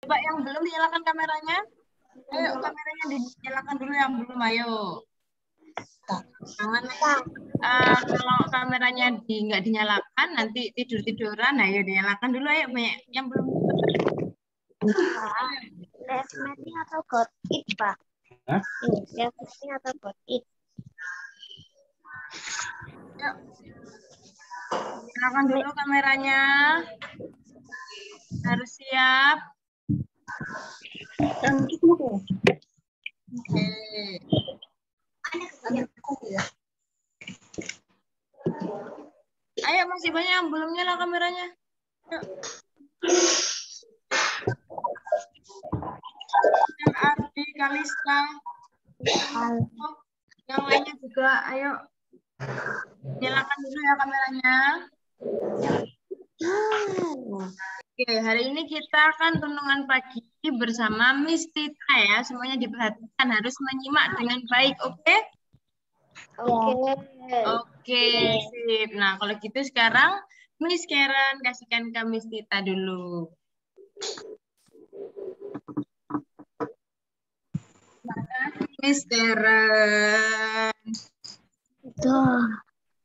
Coba yang belum dinyalakan kameranya. Ayo kameranya dinyalakan dulu yang belum, ayo. Jangan kalau kameranya nggak dinyalakan nanti tidur-tiduran. Ayo dinyalakan dulu, ayo banyak yang belum. Live meeting atau got it, Pak? Live meeting atau got it? Yuk. Nyalakan dulu kameranya. Harus siap. Oke. Ayo masih banyak yang belum nyala kameranya. Yuk. Yang Ardi, Kalista. Yang lainnya juga, ayo. Nyalakan dulu ya kameranya. Oke, hari ini kita akan renungan pagi bersama Miss Tita ya. Semuanya diperhatikan, harus menyimak dengan baik, oke? Oke, sip. Nah, kalau gitu sekarang Miss Karen kasihkan ke Miss Tita dulu. Miss Karen.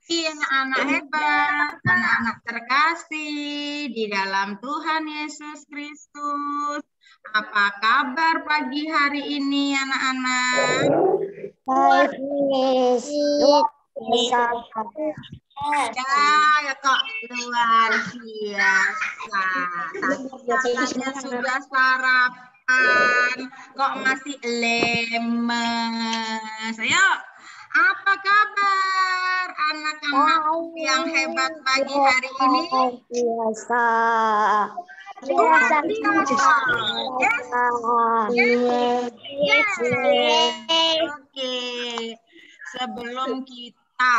Anak-anak hebat, anak-anak terkasih di dalam Tuhan Yesus Kristus. Apa kabar pagi hari ini anak-anak? Baik, Miss. Ya kok luar biasa. Katanya sudah sarapan, kok masih lemes. Ayo, apa kabar anak-anak yang hebat pagi hari ini? Biasa. Luar biasa. Yes. Oke. Sebelum kita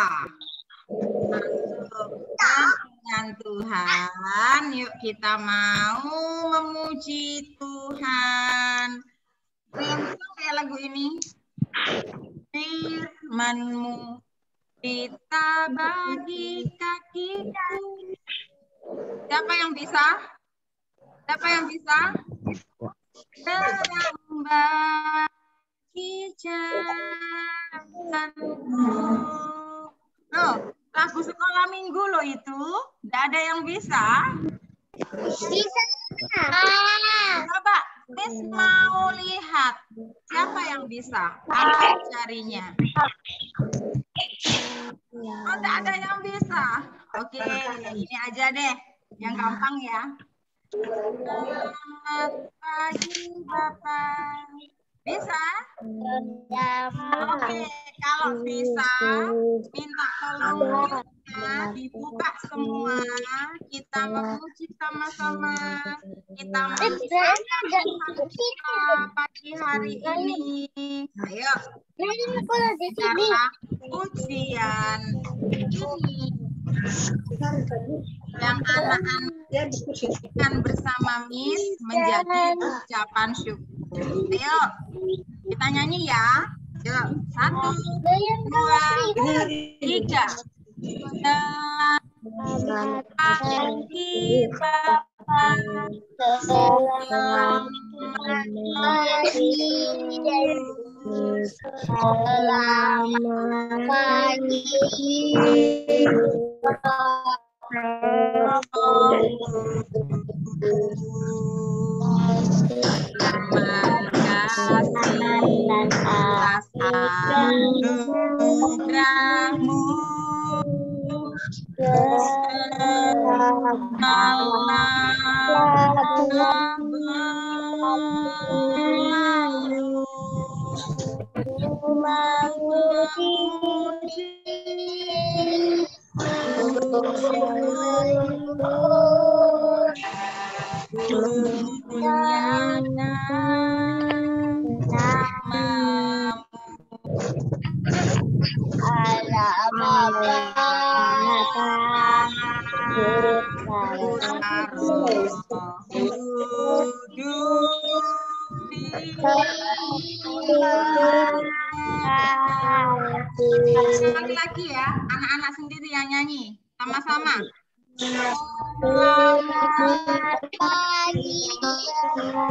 masuk ke dengan Tuhan, yuk kita mau memuji Tuhan. Rindu ya lagu ini. Firman-Mu kita bagi kakiku. Siapa yang bisa? Siapa yang bisa? Terang bagi jalanmu. Loh, lagu sekolah minggu loh itu. Tidak ada yang bisa. Bisa. Coba, Miss mau lihat. Siapa yang bisa? Angkat jarinya. Oh, tidak ada yang bisa. Oke, ini aja deh. Yang gampang ya. Selamat pagi, Bapak. Bisa? Oke, kalau bisa, minta tolong ya, dibuka semua. Kita memuji sama-sama. Kita memuji pagi hari ini. Ayo, kita ujian ini. Yang anak-anak akan bersama Miss menjadi ucapan syukur. Ayo, kita nyanyi ya. Yuk, 1, 2, 3. Selamat pagi Bapak. Selamat pagi. Selamat pagi. Terima kasih atas anugerahmu. Sekali lagi ya, anak-anak sendiri yang nyanyi sama-sama. Selamat pagi dalam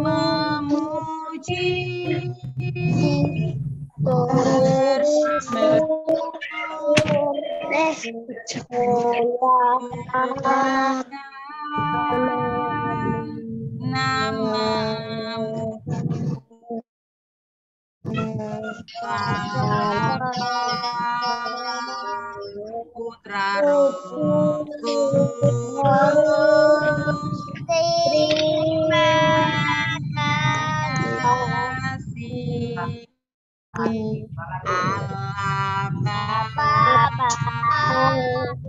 memuji namamu Bapa Putra Roh Kudus. Terima kasih Allah Bapa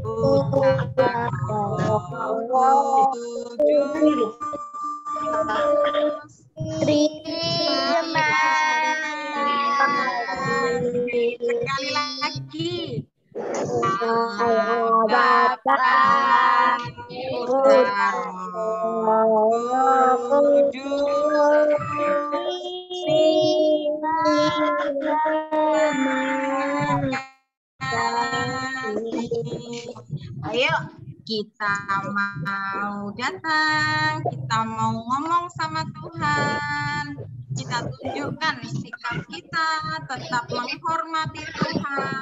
Putra Roh Kudus. Terima kasih. Sekali lagi. Allah Bapa Putra Roh Kudus. Terima kasih. Ayo kita mau datang, kita mau ngomong sama Tuhan. Kita tunjukkan sikap kita tetap menghormati Tuhan.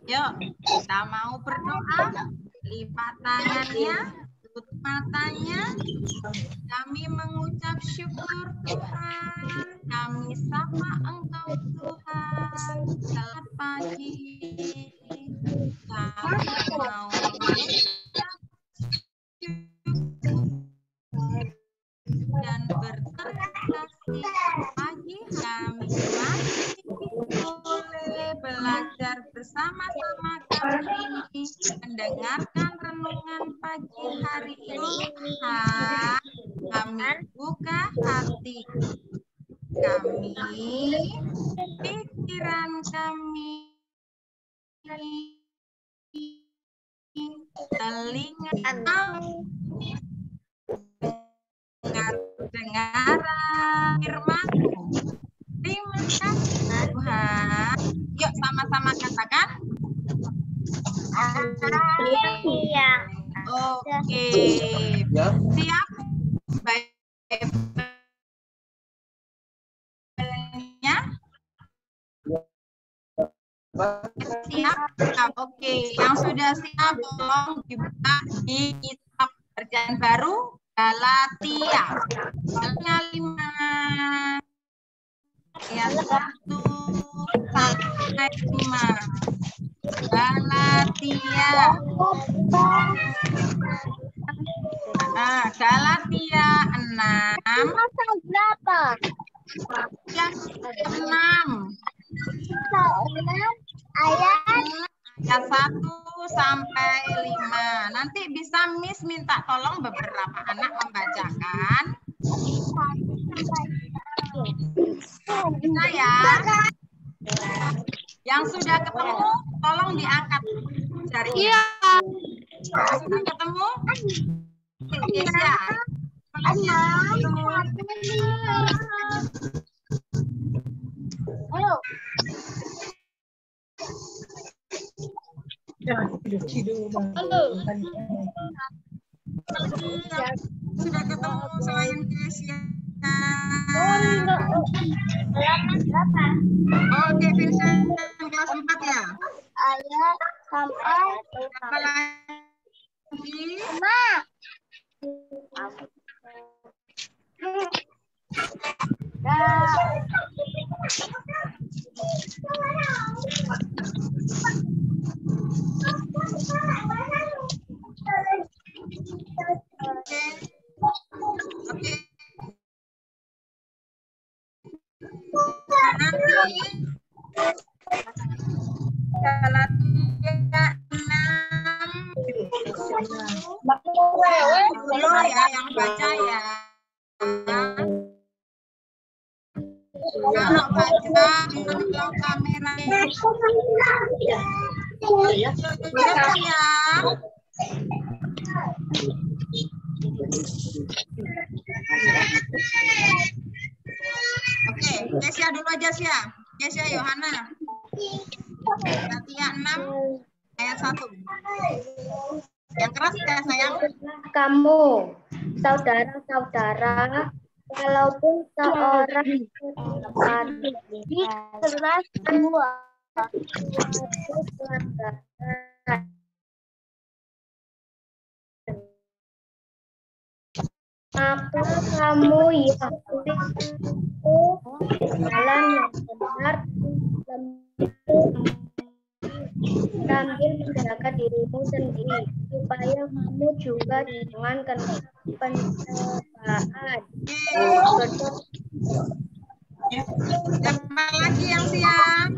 Yuk, kita mau berdoa. Lipat tangannya, tutup matanya. Kami mengucap syukur Tuhan. Kami sapa Engkau Tuhan. Selamat pagi. Kami mau mengucap syukur dan berterima kasih pagi kami masih boleh belajar bersama-sama kami mendengarkan renungan pagi hari ini. Kami buka hati kami, pikiran kami, telinga kami, dengaran firman. Terima kasih Tuhan. Yuk sama-sama katakan. Iya. Oke. Siap? Baik. Siap? Oke. Yang sudah siap tolong dibuka di kitab Perjanjian Baru Galatia. Pasalnya 5 ayat 1 sampai 5. Galatia. Galatia 6. Pasal berapa? Yang 6. Ayat 1 sampai 5. Nanti bisa Miss minta tolong beberapa anak membacakan. Bisa ya? Yang sudah ketemu, tolong diangkat jarinya. Iya. Yang sudah ketemu? Yes, ya. Ayo. Sudah ketemu selain Kesia. Oke, Vincent kelas 4 ya. Ayat sampai Apa lagi? 6 Dulu ya yang baca ya. Kalau baca kalau kameranya ya. Oke, Kesia dulu aja sih ya. Kesia Yohana. Katia 6 ayat 1. Yang keras ya sayang. Kamu, saudara-saudara, walaupun seorang keras dua maka kamu yang jalan yang benar sambil menjaga dirimu sendiri supaya kamu juga dengan pencobaan. Siapa lagi yang siap?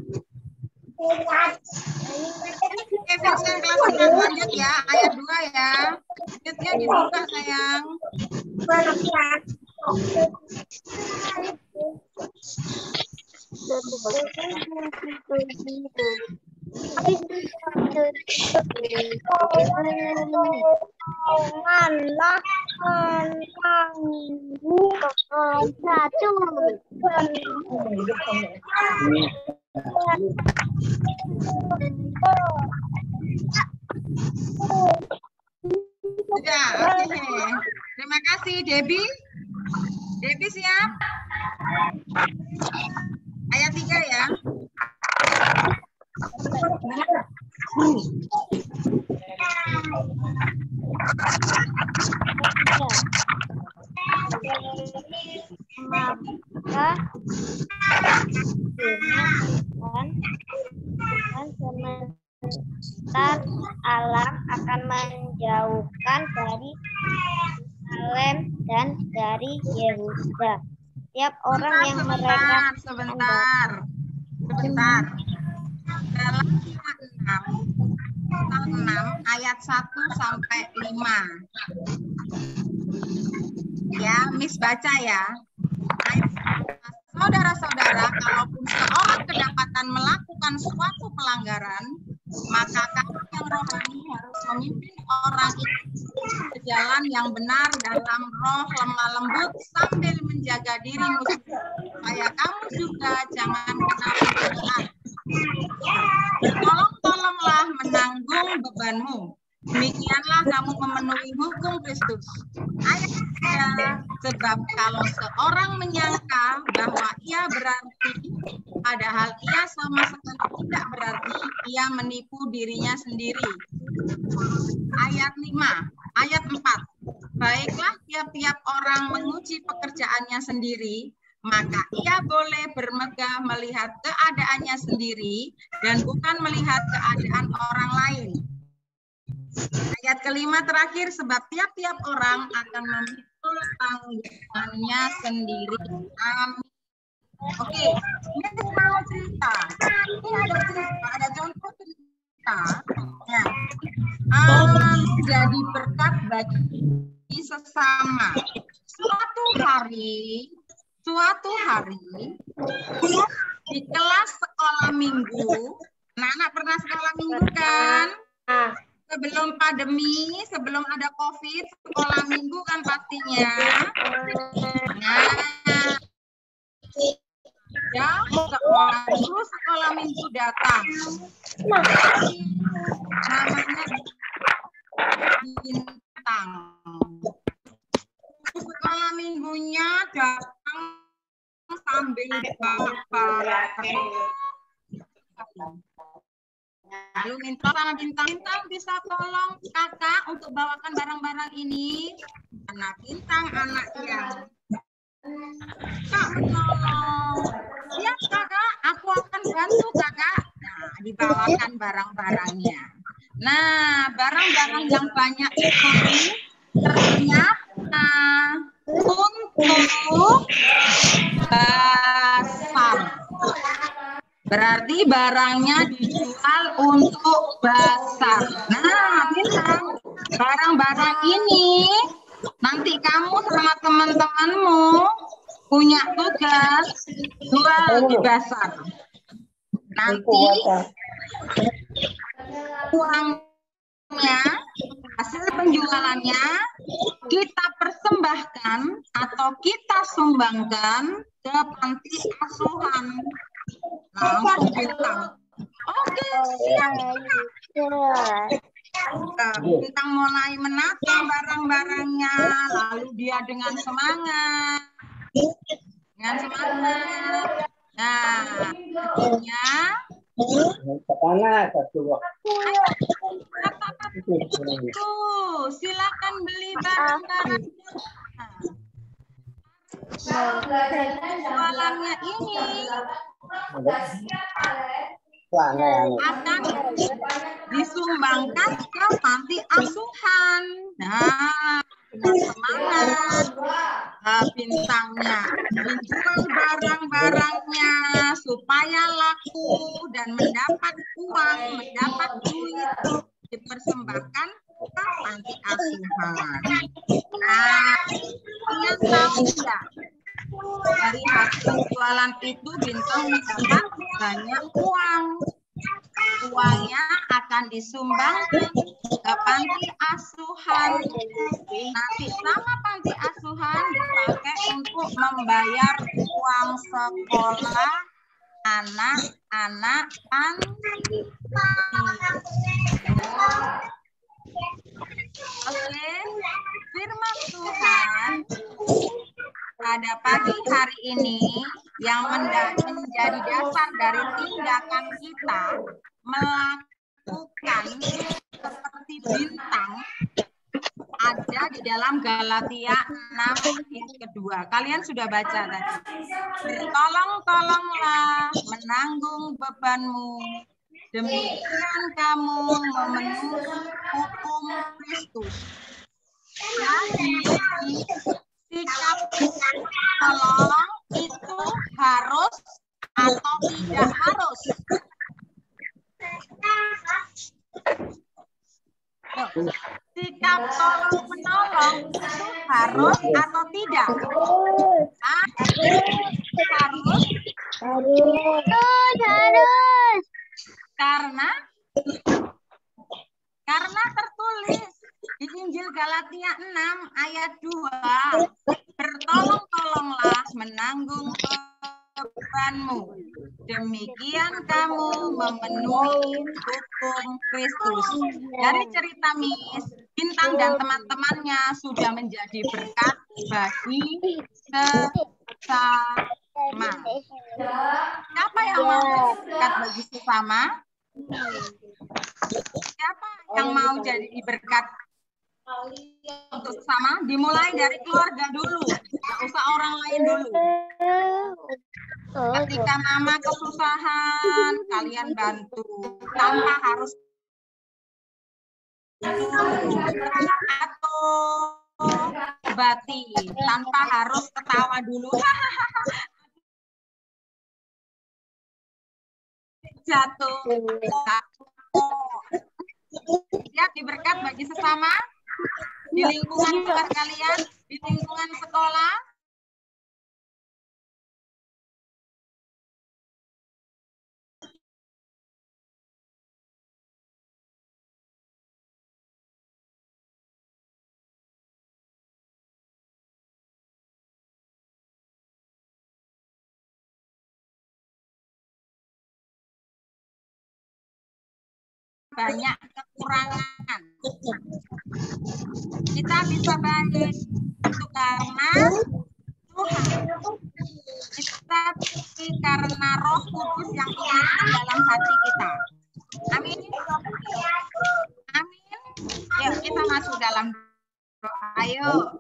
Vincent kelas 9 lanjut ya, ayat 2 ya. Lanjutnya dibuka sayang. Janganlah mengganggu satu. Sudah, oke. Terima kasih, Debbie. Debbie siap? Ayat 3 ya. Sementar alam akan menjauhkan dari Yerusalem dan dari Yehuda. Tiap orang yang mereka sebentar. Dalam 6 ayat 1 sampai 5. Ya, Miss baca ya. Saudara-saudara, kalaupun seorang kedapatan melakukan suatu pelanggaran, maka kamu yang rohani harus memimpin orang itu ke jalan yang benar dalam roh lemah lembut sambil menjaga dirimu supaya kamu juga jangan kena godaan. Tolong-tolonglah menanggung bebanmu. Demikianlah kamu memenuhi hukum Kristus. Ayat 3, sebab kalau seorang menyangka bahwa ia berarti, padahal ia sama sekali tidak berarti, ia menipu dirinya sendiri. Ayat 4, baiklah tiap-tiap orang menguji pekerjaannya sendiri, maka ia boleh bermegah melihat keadaannya sendiri dan bukan melihat keadaan orang lain. Ayat kelima terakhir, sebab tiap-tiap orang akan memikul tanggungannya sendiri. Amin. Oke, ini mau cerita. Ini ada contoh cerita. Nah, jadi berkat bagi sesama. Suatu hari di kelas sekolah minggu, anak-anak pernah sekolah minggu kan? Sebelum pandemi, sebelum ada COVID, sekolah minggu kan pastinya. Nah, ya, sekolah minggu datang. Namanya Bintang. Sekolah minggunya datang sambil bawa lalu minta sama Bintang bisa tolong kakak untuk bawakan barang-barang ini. Anak Bintang anaknya. Kak menolong. Siap kakak, aku akan bantu kakak. Nah, dibawakan barang-barangnya. Nah, barang-barang yang banyak itu ternyata untuk pasar. Berarti barangnya dijual untuk pasar. Nah, Bintang, barang-barang ini nanti kamu sama teman-temanmu punya tugas jual di pasar. Nanti uangnya, hasil penjualannya kita persembahkan atau kita sumbangkan ke panti asuhan. Langsung bintang. Oke, siap. Bintang mulai menata barang-barangnya, lalu dia dengan semangat. Nah, akhirnya silakan beli barang-barang. Jualannya ini akan disumbangkan ke panti asuhan. Nah, dengan semangat bintangnya menjual barang-barangnya supaya laku dan mendapat uang, mendapat duit, dipersembahkan ke panti asuhan. Nah, kalian tahu tidak? Dari hasil penjualan itu Bintang mendapat banyak uang. Uangnya akan disumbangkan ke panti asuhan. Nanti sama panti asuhan dipakai untuk membayar uang sekolah anak-anak panti. Oke, firman Tuhan pada pagi hari ini yang menjadi dasar dari tindakan kita melakukan seperti bintang ada di dalam Galatia 6 ayat kedua. Kalian sudah baca tadi. Bertolong-tolonglah menanggung bebanmu, demikian kamu memenuhi hukum Kristus. Jadi sikap tolong itu harus atau tidak harus? Sikap tolong menolong itu harus atau tidak? Harus. Karena tertulis di Injil Galatia 6 ayat 2, bertolong-tolonglah menanggung bebanmu, demikian kamu memenuhi hukum Kristus. Dari cerita Miss, Bintang dan teman-temannya sudah menjadi berkat bagi sesama. Siapa yang mau jadi berkat bagi sesama? Siapa yang mau jadi berkat untuk sesama? Dimulai dari keluarga dulu, nggak usah orang lain dulu. Ketika mama kesusahan, kalian bantu tanpa harus atau bati, tanpa harus ketawa dulu. Jatuh. Siap diberkat bagi sesama di lingkungan kelas kalian, di lingkungan sekolah. Banyak kekurangan. Kita bisa baik itu karena Tuhan. Kita karena Roh Kudus yang ada dalam hati kita. Amin. Amin. Yuk kita masuk dalam doa. Ayo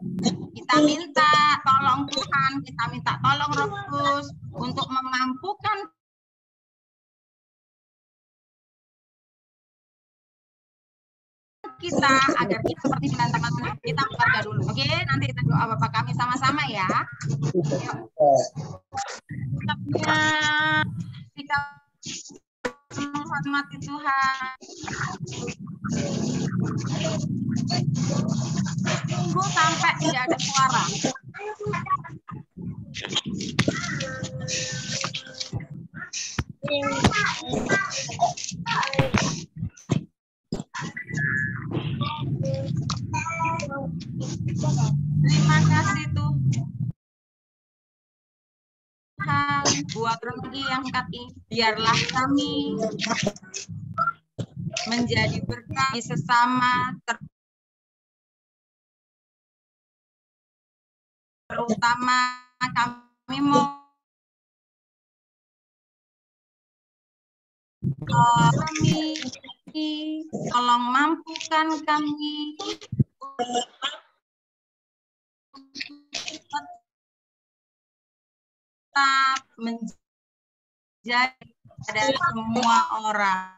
kita minta tolong Tuhan, kita minta tolong Roh Kudus untuk memampukan kita agar kita seperti teman-teman kita keluarga dulu. Oke, nanti kita doa Bapak kami sama-sama ya. Yuk. Kita menghormati Tuhan. Tunggu sampai tidak ada suara. Terima kasih Tuhan buat rezeki yang kami. Biarlah kami menjadi berkat sesama, terutama kami mau kami, tolong mampukan kami tetap menjadi dari semua orang.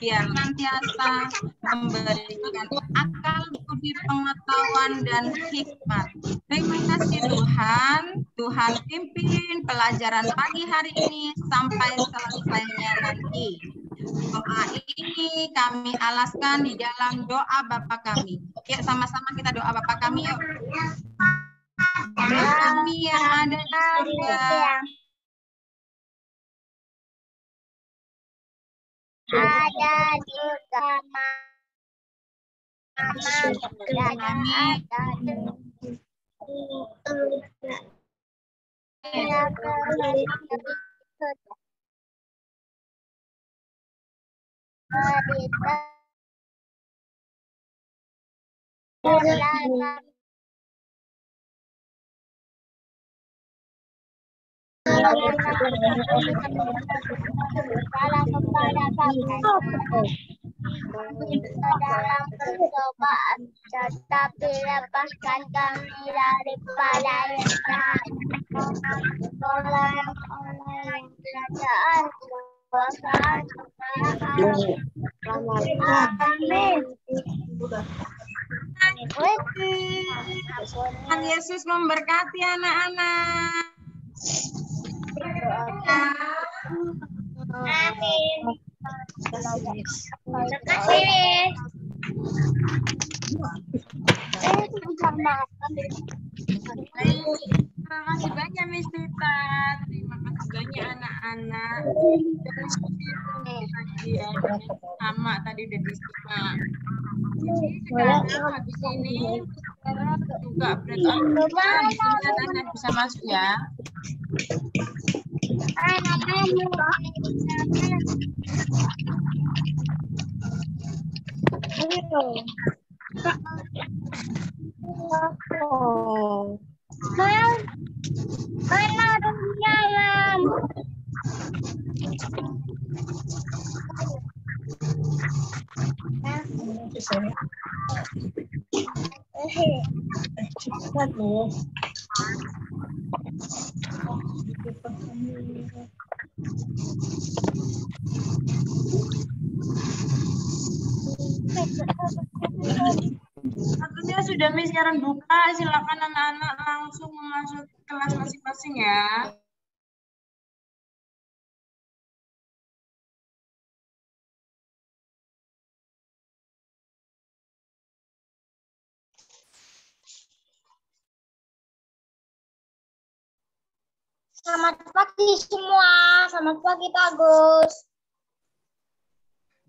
Biar senantiasa memberikan akal, budi, pengetahuan, dan hikmat. Terima kasih Tuhan. Tuhan pimpin pelajaran pagi hari ini sampai selesainya nanti. Doa ini kami alaskan di dalam doa Bapa kami. Yuk sama-sama kita doa Bapa kami yuk. Bapa kami yang ada di surga, ada di kamar dalam percobaan, tetapi lepaskan kami daripada yang jahat. Tolong yang kerajaan, kekuasaan, amin. Tuhan Yesus memberkati anak-anak. Amin. Terima kasih. Terima kasih banyak Miss Tita. Terima kasih banyak anak-anak. Sama tadi udah disimak. Jadi sekarang habis ini juga breakout anak bisa masuk ya. Waktunya sudah Miss sekarang buka, silakan anak-anak langsung masuk kelas masing-masing ya. Selamat pagi semua. Selamat pagi Pak Agus.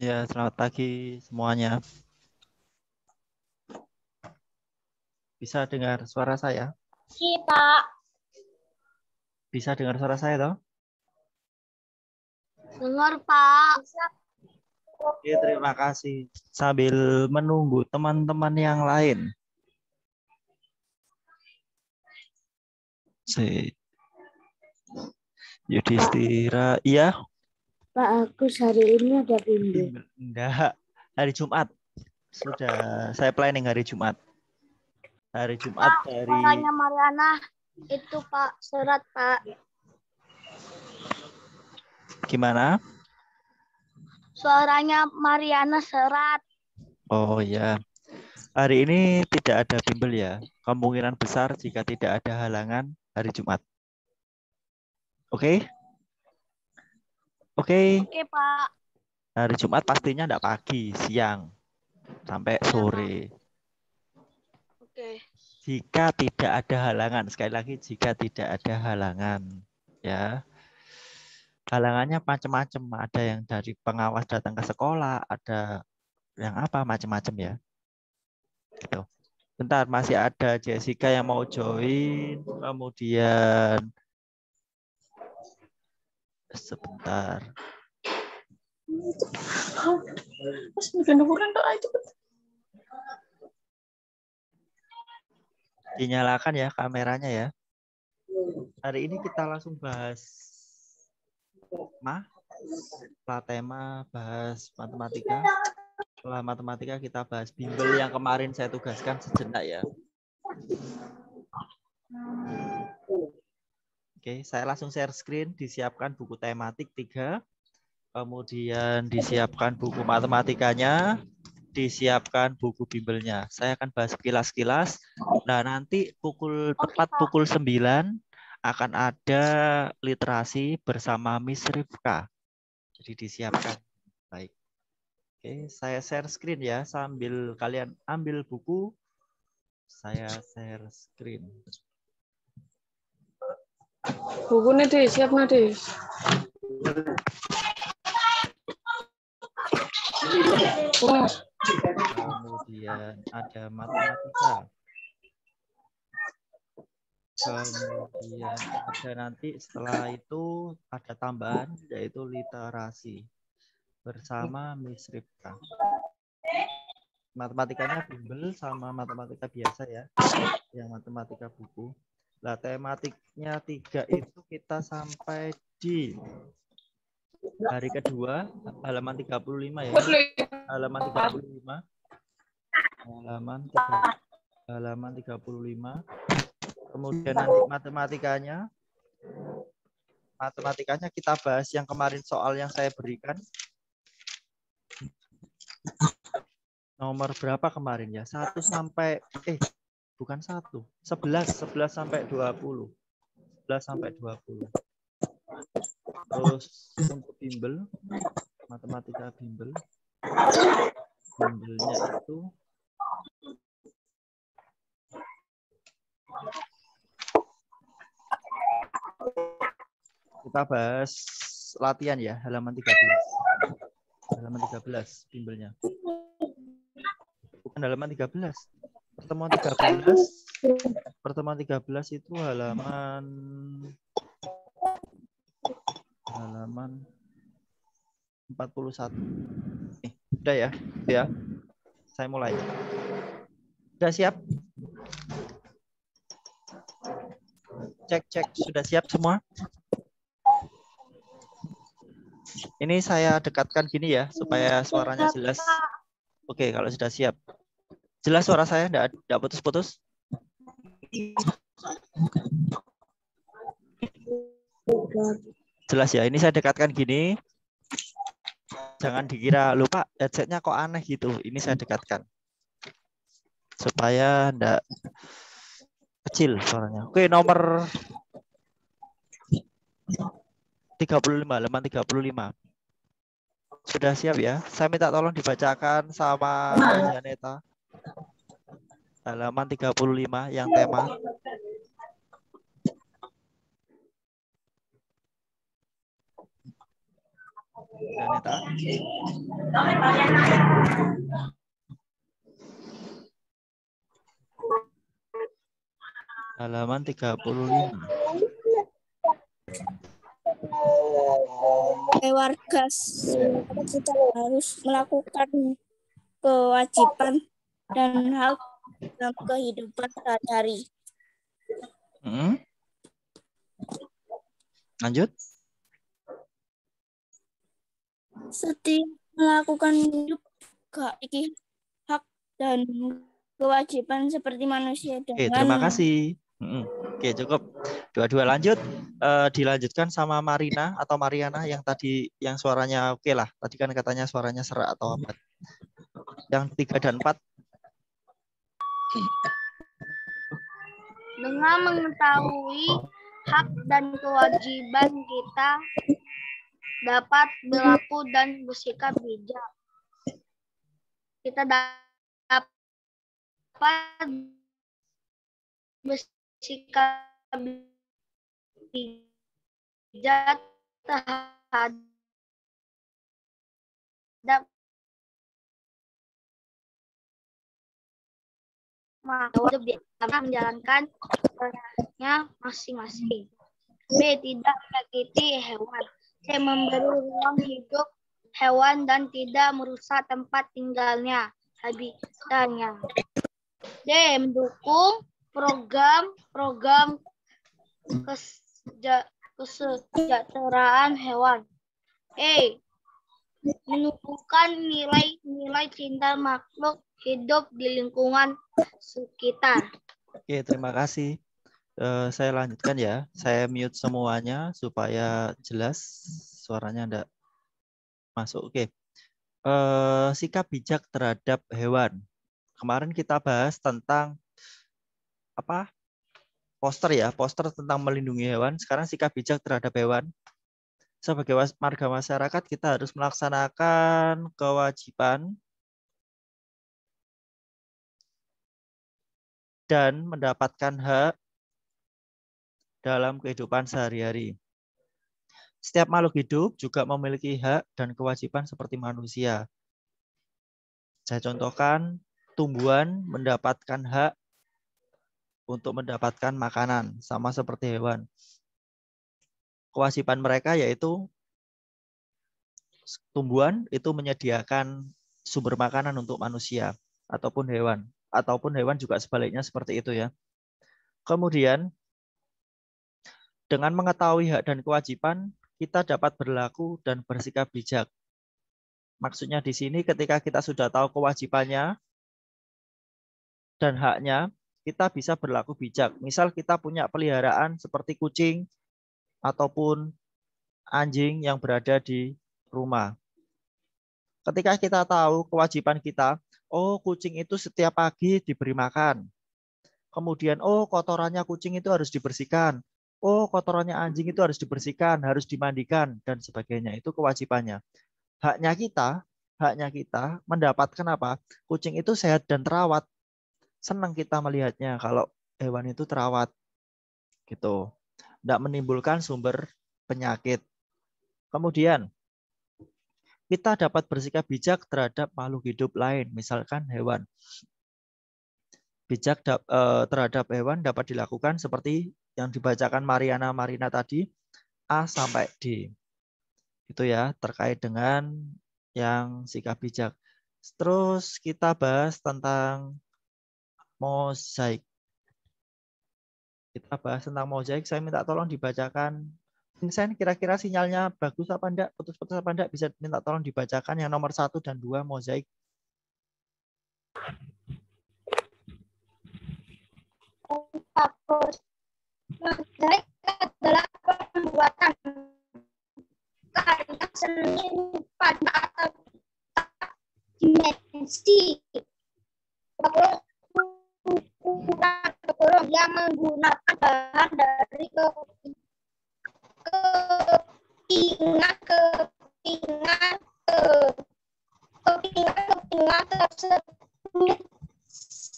Ya, selamat pagi semuanya. Bisa dengar suara saya? Si Pak. Bisa dengar suara saya toh? Dengar Pak. Oke, terima kasih. Sambil menunggu teman-teman yang lain. Yudhistira, iya? Pak Agus hari ini ada bimbel. Enggak, hari Jumat. Sudah saya planning hari Jumat. Hari Jumat Pak, dari suaranya Mariana itu Pak, serat Pak. Gimana? Suaranya Mariana serat. Oh ya. Hari ini tidak ada bimbel ya. Kemungkinan besar jika tidak ada halangan hari Jumat. Oke? Oke. Oke Pak. Hari Jumat pastinya enggak pagi, siang. sampai sore. Oke. Jika tidak ada halangan, sekali lagi jika tidak ada halangan, ya. Halangannya macam-macam, ada yang dari pengawas datang ke sekolah, ada yang apa macam-macam ya. Gitu. Bentar, masih ada Jessica yang mau join, kemudian sebentar. Dinyalakan ya kameranya ya. Hari ini kita langsung bahas setelah tema bahas matematika. Setelah matematika kita bahas bimbel yang kemarin saya tugaskan sejenak ya. Oke, saya langsung share screen, disiapkan buku tematik 3, kemudian disiapkan buku matematikanya, disiapkan buku bimbelnya. Saya akan bahas kilas-kilas. Nah, nanti tepat pukul 9 akan ada literasi bersama Miss Rifka. Jadi disiapkan. Baik. Oke, saya share screen ya sambil kalian ambil buku. Saya share screen. Bukunya deh, siap deh. Kemudian ada matematika. Kemudian ada nanti setelah itu ada tambahan yaitu literasi bersama Miss Rifka. Matematikanya bimbel sama matematika biasa ya, yang matematika buku. Lah tematiknya 3 itu kita sampai di hari kedua halaman 35 ya. Halaman 35. Halaman 35. Kemudian nanti matematikanya kita bahas yang kemarin soal yang saya berikan. Nomor berapa kemarin ya? 1 sampai bukan 1, 11 sampai 20. 11 sampai 20. Terus untuk bimbel, matematika bimbel. Bimbelnya itu kita bahas latihan ya, halaman 13. Halaman 13 bimbelnya. Bukan halaman 13. Pertemuan 13 itu halaman 41. Udah ya? Ya. Saya mulai. Sudah siap? Cek, sudah siap semua? Ini saya dekatkan gini ya, supaya suaranya jelas. Oke, kalau sudah siap. Jelas suara saya? Enggak putus-putus? Jelas ya, ini saya dekatkan gini. Jangan dikira, lupa headsetnya kok aneh gitu. Ini saya dekatkan. Supaya enggak kecil suaranya. Oke, nomor 35, halaman 35. Sudah siap ya? Saya minta tolong dibacakan sama Janeta. Halaman 35 yang tema. Janeta. Halaman 35. Warga kita harus melakukan kewajiban dan hak dalam kehidupan sehari-hari. Lanjut. Setiap melakukan hidup memiliki hak dan kewajiban seperti manusia dengan... Oke, terima kasih. Oke, cukup. Dua-dua lanjut. Dilanjutkan sama Marina atau Mariana yang tadi yang suaranya oke lah. Tadi kan katanya suaranya serak atau apa. Yang 3 dan 4. Dengan mengetahui hak dan kewajiban kita dapat berlaku dan bersikap bijak. Kita dapat bersikap bijak terhadap makhluk karena menjalankan perannya masing-masing. B. Tidak menyakiti hewan. C. Memberi ruang hidup hewan dan tidak merusak tempat tinggalnya, habitatnya. D. Mendukung program kesejahteraan hewan. E. Menumbuhkan nilai cinta makhluk hidup di lingkungan sekitar. Oke, terima kasih. Saya lanjutkan ya. Saya mute semuanya supaya jelas suaranya enggak masuk. Oke. Sikap bijak terhadap hewan. Kemarin kita bahas tentang apa? Poster ya, poster tentang melindungi hewan. Sekarang sikap bijak terhadap hewan. Sebagai warga masyarakat kita harus melaksanakan kewajiban dan mendapatkan hak dalam kehidupan sehari-hari. Setiap makhluk hidup juga memiliki hak dan kewajiban seperti manusia. Saya contohkan, tumbuhan mendapatkan hak untuk mendapatkan makanan, sama seperti hewan. Kewajiban mereka yaitu tumbuhan itu menyediakan sumber makanan untuk manusia ataupun hewan juga sebaliknya seperti itu ya. Kemudian dengan mengetahui hak dan kewajiban kita dapat berlaku dan bersikap bijak. Maksudnya di sini ketika kita sudah tahu kewajibannya dan haknya, kita bisa berlaku bijak. Misal kita punya peliharaan seperti kucing ataupun anjing yang berada di rumah. Ketika kita tahu kewajiban kita, oh kucing itu setiap pagi diberi makan. Kemudian, oh kotorannya kucing itu harus dibersihkan. Oh kotorannya anjing itu harus dibersihkan, harus dimandikan, dan sebagainya. Itu kewajibannya. Haknya kita mendapatkan apa? Kucing itu sehat dan terawat. Senang kita melihatnya kalau hewan itu terawat. Gitu. Tidak menimbulkan sumber penyakit. Kemudian, kita dapat bersikap bijak terhadap makhluk hidup lain, misalkan hewan. Bijak terhadap hewan dapat dilakukan seperti yang dibacakan Marina tadi, A sampai D. Itu ya, terkait dengan yang sikap bijak. Terus kita bahas tentang mozaik. Saya minta tolong dibacakan. Vincent, kira-kira sinyalnya bagus apa enggak? Putus-putus apa enggak? Bisa minta tolong dibacakan yang nomor 1 dan 2 mozaik. Mozaik adalah pembuatan karya seni pada atau dimensi ukuran yang menggunakan bahan dari kepingan tersebut.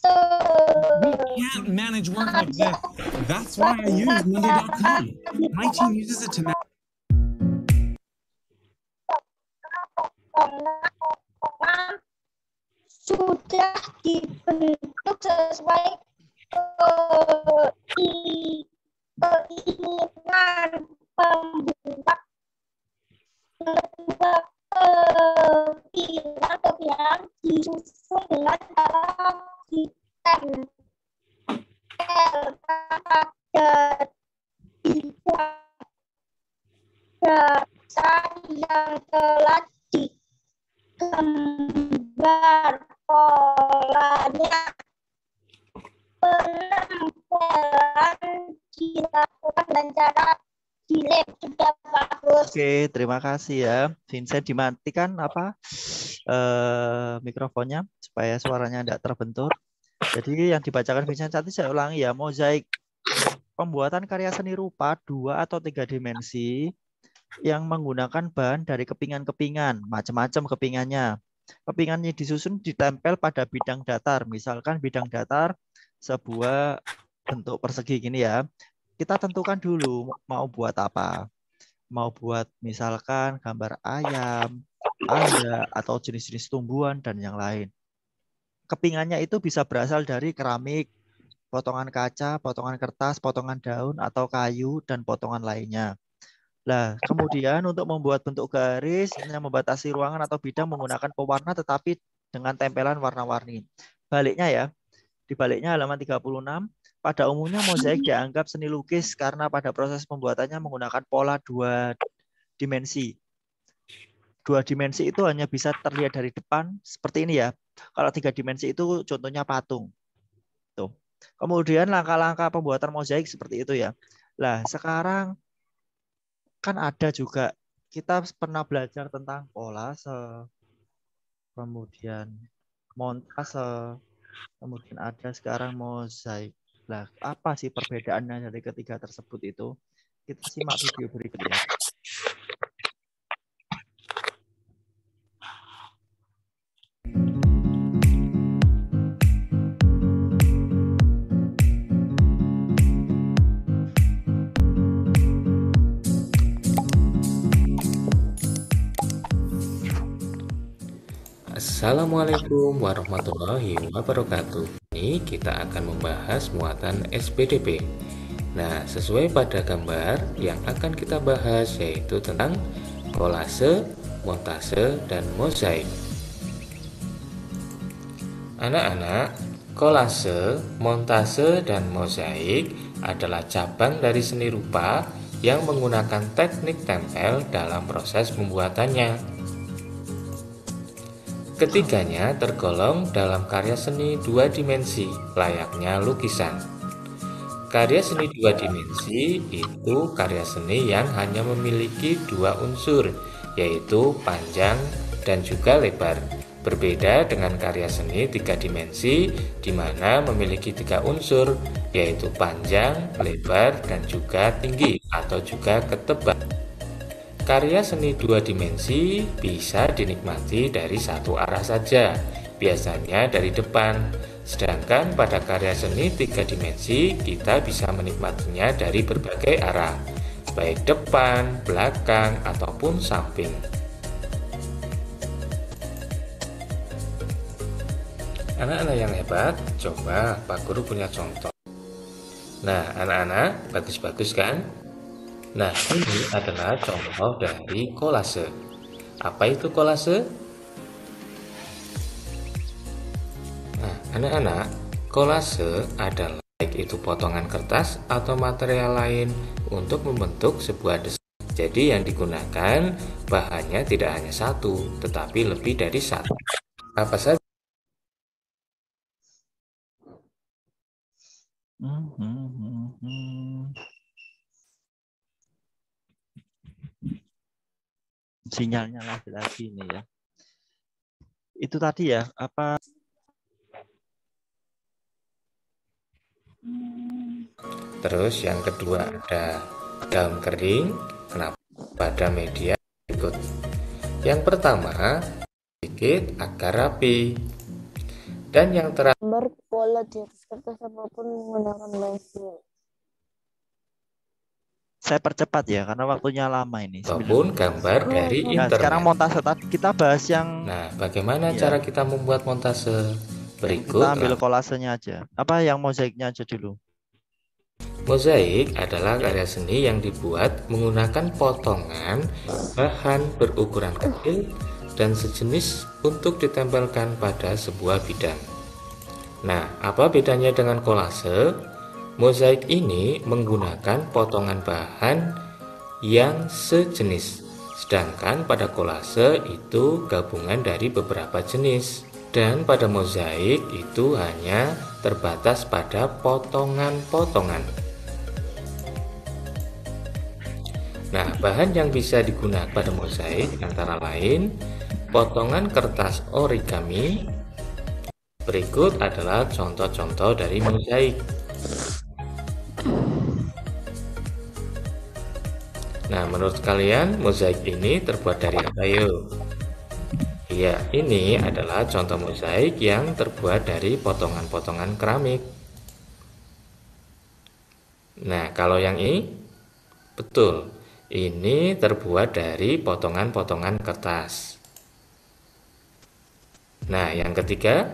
We can't manage work like this. That's why I use Monday.com. My team uses it to manage. Sudah dibentuk sesuai keinginan pembuat. Kepingan disusun dengan dalam sistem dasar yang telah digambar polanya. Penempelan dilakukan dengan cara jilid sudah bagus. Oke, terima kasih ya. Vincent, dimatikan mikrofonnya supaya suaranya tidak terbentur. Jadi yang dibacakan Vincent tadi saya ulangi ya, mozaik. Pembuatan karya seni rupa 2 atau 3 dimensi yang menggunakan bahan dari kepingan-kepingan, macam-macam kepingannya. Kepingannya disusun ditempel pada bidang datar. Misalkan bidang datar sebuah bentuk persegi gini ya. Kita tentukan dulu mau buat apa. Mau buat misalkan gambar ayam, anda, atau jenis-jenis tumbuhan dan yang lain. Kepingannya itu bisa berasal dari keramik, potongan kaca, potongan kertas, potongan daun atau kayu, dan potongan lainnya. Nah, kemudian untuk membuat bentuk garis yang membatasi ruangan atau bidang menggunakan pewarna tetapi dengan tempelan warna-warni. Baliknya ya, di baliknya halaman 36, pada umumnya mozaik dianggap seni lukis karena pada proses pembuatannya menggunakan pola 2 dimensi. 2 dimensi itu hanya bisa terlihat dari depan seperti ini ya. Kalau 3 dimensi itu contohnya patung. Tuh. Kemudian langkah-langkah pembuatan mozaik seperti itu ya. Nah, sekarang kan ada juga kita pernah belajar tentang kolase, kemudian montase, kemudian ada sekarang mozaik. Nah, apa sih perbedaannya dari ketiga tersebut itu? Kita simak video berikutnya. Assalamualaikum warahmatullahi wabarakatuh. Ini kita akan membahas muatan SPDP. Nah, sesuai pada gambar yang akan kita bahas yaitu tentang kolase, montase, dan mozaik. Anak-anak, kolase, montase, dan mozaik adalah cabang dari seni rupa yang menggunakan teknik tempel dalam proses pembuatannya. Ketiganya tergolong dalam karya seni 2 dimensi, layaknya lukisan. Karya seni 2 dimensi itu karya seni yang hanya memiliki 2 unsur, yaitu panjang dan juga lebar. Berbeda dengan karya seni 3 dimensi, di mana memiliki 3 unsur, yaitu panjang, lebar, dan juga tinggi atau juga ketebal. Karya seni 2 dimensi bisa dinikmati dari satu arah saja, biasanya dari depan. Sedangkan pada karya seni 3 dimensi, kita bisa menikmatinya dari berbagai arah, baik depan, belakang, ataupun samping. Anak-anak yang hebat, coba Pak Guru punya contoh. Nah, anak-anak, bagus-bagus kan? Nah, ini adalah contoh dari kolase. Apa itu kolase? Nah, anak-anak, kolase adalah baik itu potongan kertas atau material lain untuk membentuk sebuah desain. Jadi yang digunakan bahannya tidak hanya satu, tetapi lebih dari satu. Apa saja? Sinyalnya lagi-lagi ini ya. Itu tadi ya, apa? Terus yang kedua ada daun kering. Kenapa? Pada media berikut. Yang pertama, sedikit agar rapi. Dan yang terakhir, Gambar pola di atas kertas apapun menggunakan pensil. Saya percepat ya, karena waktunya lama ini. ataupun gambar dari Nah, sekarang internet. montase tadi kita bahas yang Nah, bagaimana ya, cara kita membuat montase? Berikut kita ambil kolasenya aja. Apa yang mozaiknya aja dulu? mozaik adalah karya seni yang dibuat menggunakan potongan bahan berukuran kecil dan sejenis untuk ditempelkan pada sebuah bidang. Nah, apa bedanya dengan kolase? Mozaik ini menggunakan potongan bahan yang sejenis, sedangkan pada kolase itu gabungan dari beberapa jenis. Dan pada mozaik itu hanya terbatas pada potongan-potongan. Nah, bahan yang bisa digunakan pada mozaik antara lain potongan kertas origami. Berikut adalah contoh-contoh dari mozaik. Nah, menurut kalian mozaik ini terbuat dari apa yuk? Ya, ini adalah contoh mozaik yang terbuat dari potongan-potongan keramik. Nah, kalau yang ini, betul. Ini terbuat dari potongan-potongan kertas. Nah, yang ketiga,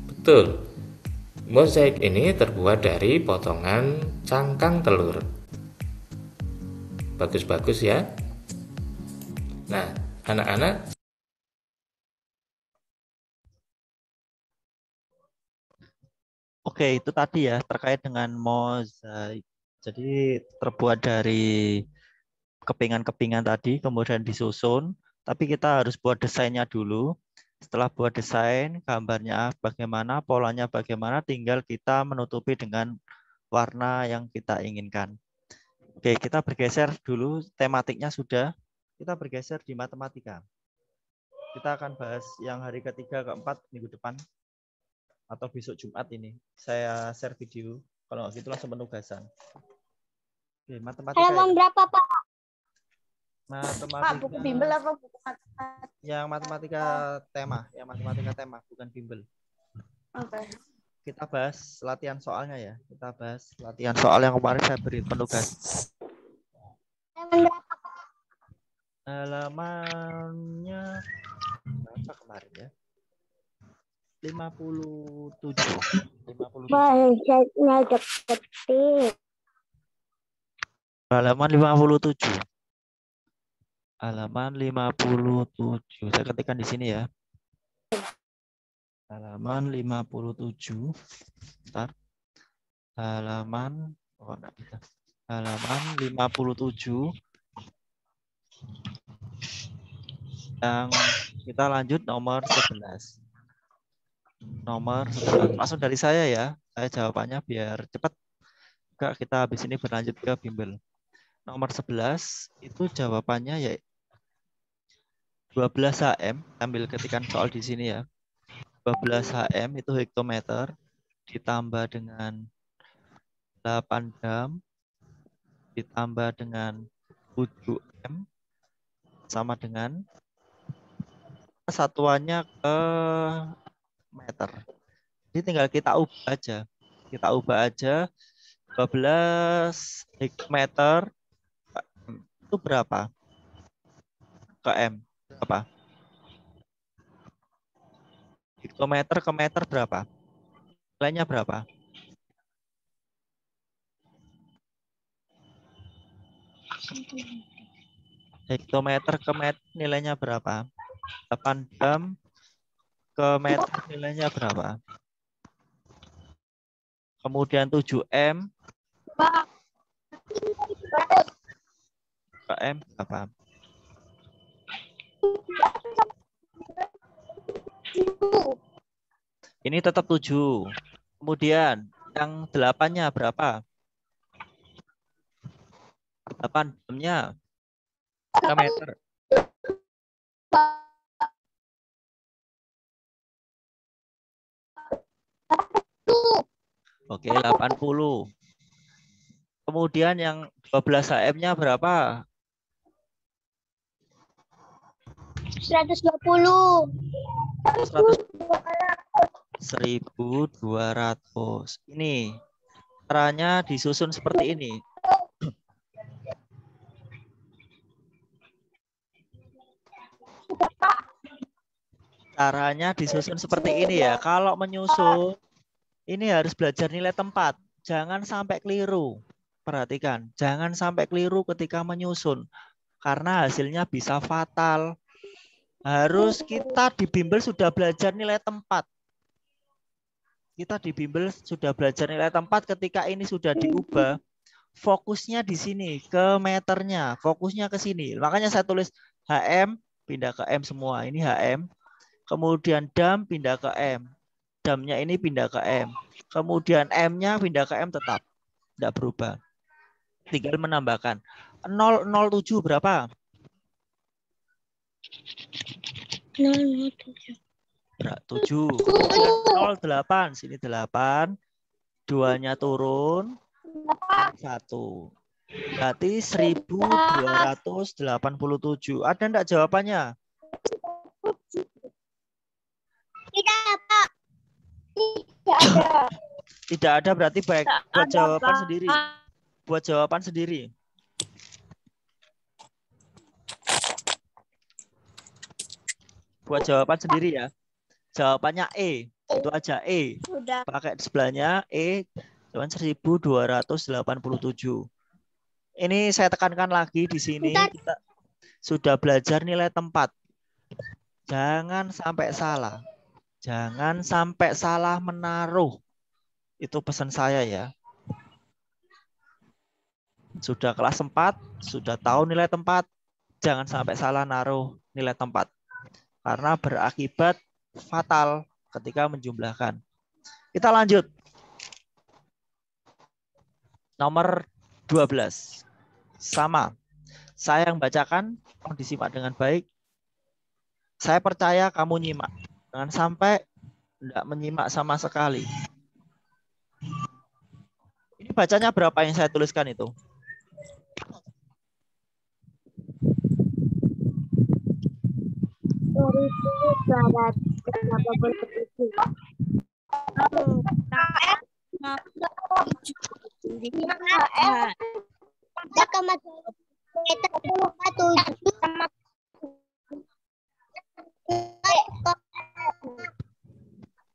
betul. Mozaik ini terbuat dari potongan cangkang telur. Bagus-bagus ya. Nah, anak-anak, Oke, itu tadi ya terkait dengan mozaik. Jadi terbuat dari kepingan-kepingan tadi, kemudian disusun. Tapi kita harus buat desainnya dulu. Setelah buat desain, gambarnya bagaimana, polanya bagaimana, tinggal kita menutupi dengan warna yang kita inginkan. Oke, kita bergeser dulu, tematiknya sudah. Kita bergeser di matematika. Kita akan bahas yang hari ketiga, keempat, minggu depan. Atau besok Jumat ini. Saya share video. Kalau nggak gitu langsung penugasan. Oke, matematika. Halaman berapa, Pak? Matematika. Pak, buku bimbel apa buku matematika? Yang matematika tema, bukan bimbel. Oke. Kita bahas latihan soalnya ya. Kita bahas latihan soal yang kemarin saya beri penugas. Halaman berapa? Halamannya berapa kemarin ya? 57. Bahasanya ketik. Halaman 57. Halaman 57. Saya ketikkan di sini ya. Halaman 57. Bentar. Halaman enggak bisa. Halaman 57. Yang kita lanjut nomor 11. Nomor 11. Langsung dari saya ya. Saya jawabannya biar cepat. Enggak, kita habis ini berlanjut ke bimbel. Nomor 11 itu jawabannya ya 12 HM. Ambil ketikan soal di sini ya. 12 HM itu hektometer ditambah dengan 8 jam ditambah dengan 7 M sama dengan satuannya ke meter. Jadi tinggal kita ubah aja. Kita ubah aja 12 hektometer itu berapa? Ke M berapa? Hektometer ke meter berapa? Nilainya berapa? Hektometer ke meter nilainya berapa? 8 jam ke meter nilainya berapa? Kemudian 7M ke M berapa? Ini tetap 7. Kemudian yang 8-nya berapa? 8 jamnya ke meter. Oke, 80. Kemudian yang 12 HM-nya berapa? 120. 1.200. Ini caranya disusun seperti ini. Caranya disusun seperti ini ya. Kalau menyusun, ini harus belajar nilai tempat. Jangan sampai keliru. Perhatikan, jangan sampai keliru ketika menyusun. Karena hasilnya bisa fatal. Harus kita di bimbel sudah belajar nilai tempat. Kita di bimbel sudah belajar nilai tempat ketika ini sudah diubah. Fokusnya di sini, ke meternya. Fokusnya ke sini. Makanya saya tulis HM, pindah ke M semua. Ini HM. Kemudian dam pindah ke M. Damnya ini pindah ke M. Kemudian M-nya pindah ke M tetap. Tidak berubah. Tinggal menambahkan. 007 berapa? 007. 7. Kemudian 08. Sini 8. 2-nya turun. 1. Berarti 1287. Ada enggak jawabannya? Tidak, Pak. Tidak ada. Tidak ada berarti baik buat ada, jawaban Pak. sendiri. Buat jawaban sendiri. Buat jawaban sendiri ya. Jawabannya E. Itu aja E. Sudah. Pakai sebelahnya E cuman 1287. Ini saya tekankan lagi di sini kita sudah belajar nilai tempat. Jangan sampai salah. Jangan sampai salah menaruh. Itu pesan saya ya. Sudah kelas 4, sudah tahu nilai tempat, jangan sampai salah naruh nilai tempat. Karena berakibat fatal ketika menjumlahkan. Kita lanjut. Nomor 12. Sama. Saya yang bacakan, kamu disimak dengan baik. Saya percaya kamu nyimak. Jangan sampai tidak menyimak sama sekali. Ini bacanya berapa yang saya tuliskan itu?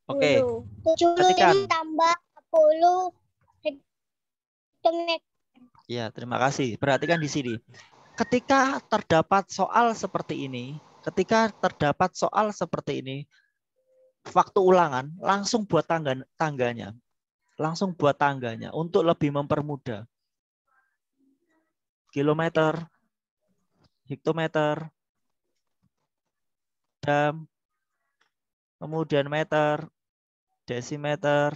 Oke. Perhatikan. Tambah 10. Ya, terima kasih. Perhatikan di sini. Ketika terdapat soal seperti ini, waktu ulangan langsung buat tangganya. Langsung buat tangganya untuk lebih mempermudah. Kilometer, hektometer, jam, kemudian meter, desimeter,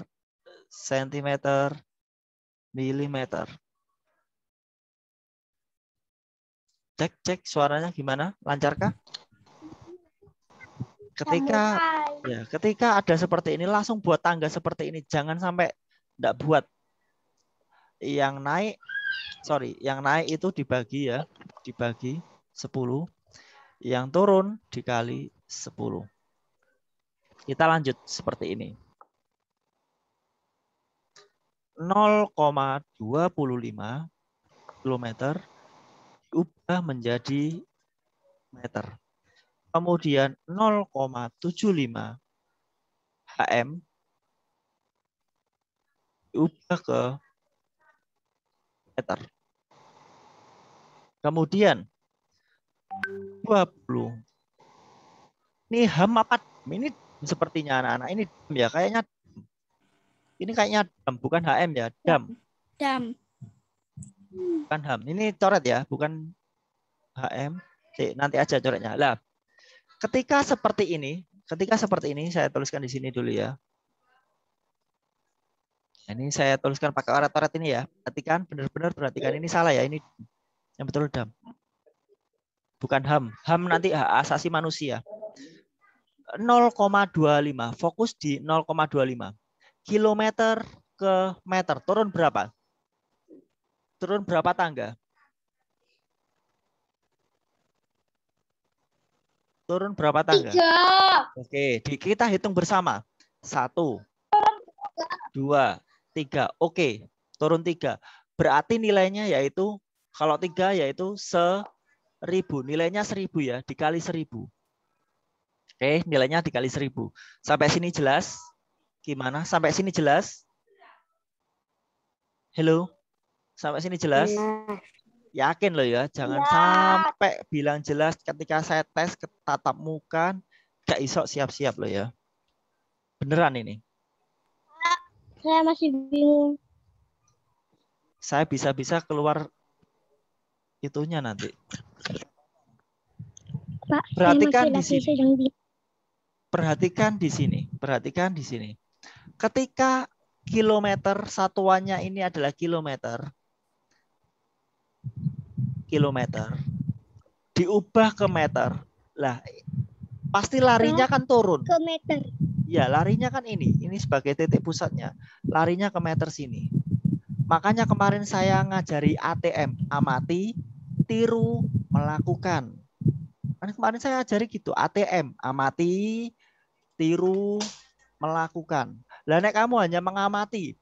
sentimeter, milimeter. Cek suaranya gimana? Lancarkah? Ketika ada seperti ini langsung buat tangga seperti ini. Jangan sampai enggak buat. Yang naik itu dibagi ya, dibagi 10. Yang turun dikali 10. Kita lanjut seperti ini. 0,25 kilometer diubah menjadi meter. Kemudian 0,75 HM diubah ke meter. Kemudian 20. Ini HAM apa? Ini sepertinya anak-anak ini ya kayaknya. Ini kayaknya dam, bukan HM ya, dam. Dam. Bukan HAM. Ini coret ya, bukan HM. Nanti aja coretnya. Lah, ketika seperti ini saya tuliskan di sini dulu ya. Ini saya tuliskan pakai coret-coret ini ya. Perhatikan, benar-benar perhatikan ini salah ya. Ini yang betul dam. Bukan HAM. HAM nanti hak asasi manusia. 0,25. Fokus di 0,25. Kilometer ke meter. Turun berapa? Turun berapa tangga? Turun berapa tangga? 3. Oke, kita hitung bersama. 1, 2, 3. Oke, turun 3. Berarti nilainya yaitu, kalau 3 yaitu 1000. Nilainya 1000 ya, dikali 1000. Oke, nilainya dikali 1000. Sampai sini jelas? Gimana? Sampai sini jelas? Halo? Sampai sini jelas? Yakin loh ya, jangan sampai bilang jelas ketika saya tes ke tatap muka, gak iso siap-siap loh ya. Beneran ini. Saya masih bingung. Saya bisa-bisa keluar itunya nanti. Pak, perhatikan saya di masih sini. Perhatikan di sini. Perhatikan di sini. Ketika kilometer satuannya ini adalah kilometer. Diubah ke meter. Lah, pasti larinya kan turun. Ke meter. Ya, larinya kan ini. Ini sebagai titik pusatnya. Larinya ke meter sini. Makanya kemarin saya ngajari ATM. Amati, tiru, melakukan. Kemarin saya ajari gitu. ATM. Amati, tiru, melakukan. Lah nek kamu hanya mengamati,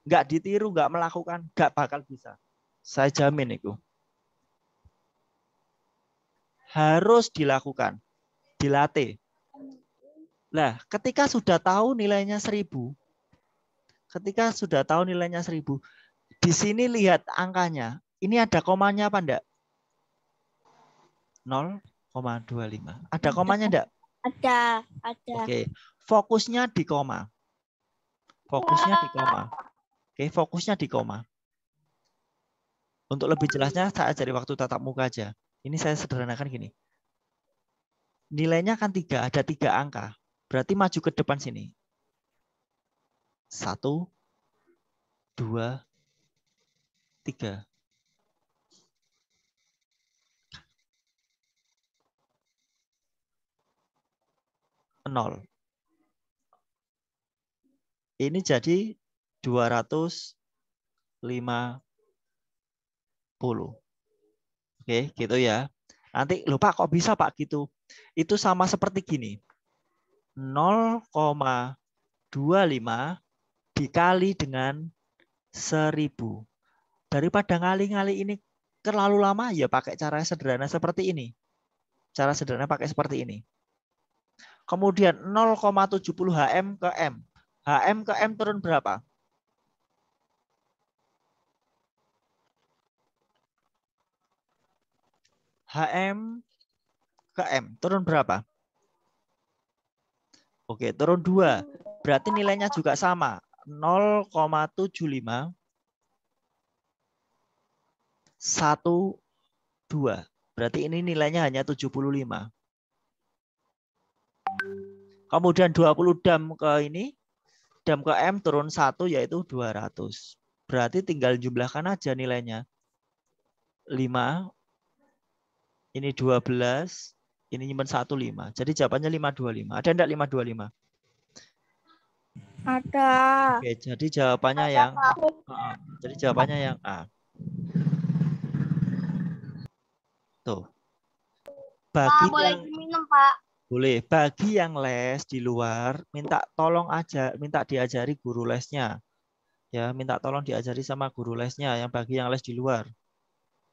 nggak ditiru, nggak melakukan, nggak bakal bisa. Saya jamin itu. Harus dilakukan, dilatih. Nah, ketika sudah tahu nilainya 1000, di sini lihat angkanya. Ini ada komanya apa enggak? 0,25. Ada komanya enggak? Ada. Oke, fokusnya di koma. Fokusnya di koma. Oke, fokusnya di koma. Untuk lebih jelasnya saya ajari waktu tatap muka aja. Ini saya sederhanakan gini. Nilainya kan 3, ada 3 angka. Berarti maju ke depan sini. 1, 2, 3. Nol. Ini jadi 250. Oke, gitu ya. Nanti lupa kok bisa Pak gitu. Itu sama seperti gini. 0,25 dikali dengan 1000. Daripada ngali-ngali ini terlalu lama, ya pakai cara sederhana seperti ini. Cara sederhana pakai seperti ini. Kemudian 0,70 HM ke M. HM ke M turun berapa? HM ke M turun berapa? Oke, turun 2. Berarti nilainya juga sama. 0,75 12. Berarti ini nilainya hanya 75. Kemudian 20 dam ke ini, dam ke M turun 1 yaitu 200. Berarti tinggal jumlahkan aja nilainya. 5, ini 12, ini nyimpen 1, 5. Jadi jawabannya 525. Ada enggak 525? Ada. Oke, jadi jawabannya yang A. Tuh. Bagi Pak, boleh yang diminum, Pak? boleh, bagi yang les di luar, minta diajari guru lesnya. Ya, minta tolong diajari sama guru lesnya yang bagi yang les di luar.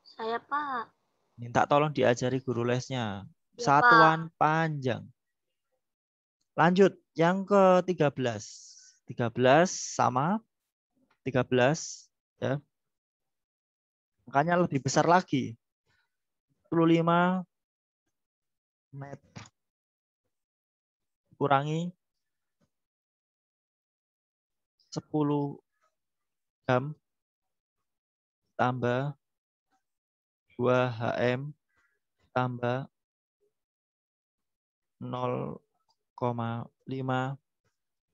Saya, Pak. Minta tolong diajari guru lesnya. Ya, Satuan panjang. Lanjut, yang ke-13. 13 sama 13 ya. Angkanya lebih besar lagi. 25 meter. Kurangi 10 jam tambah 2 HM tambah 0,5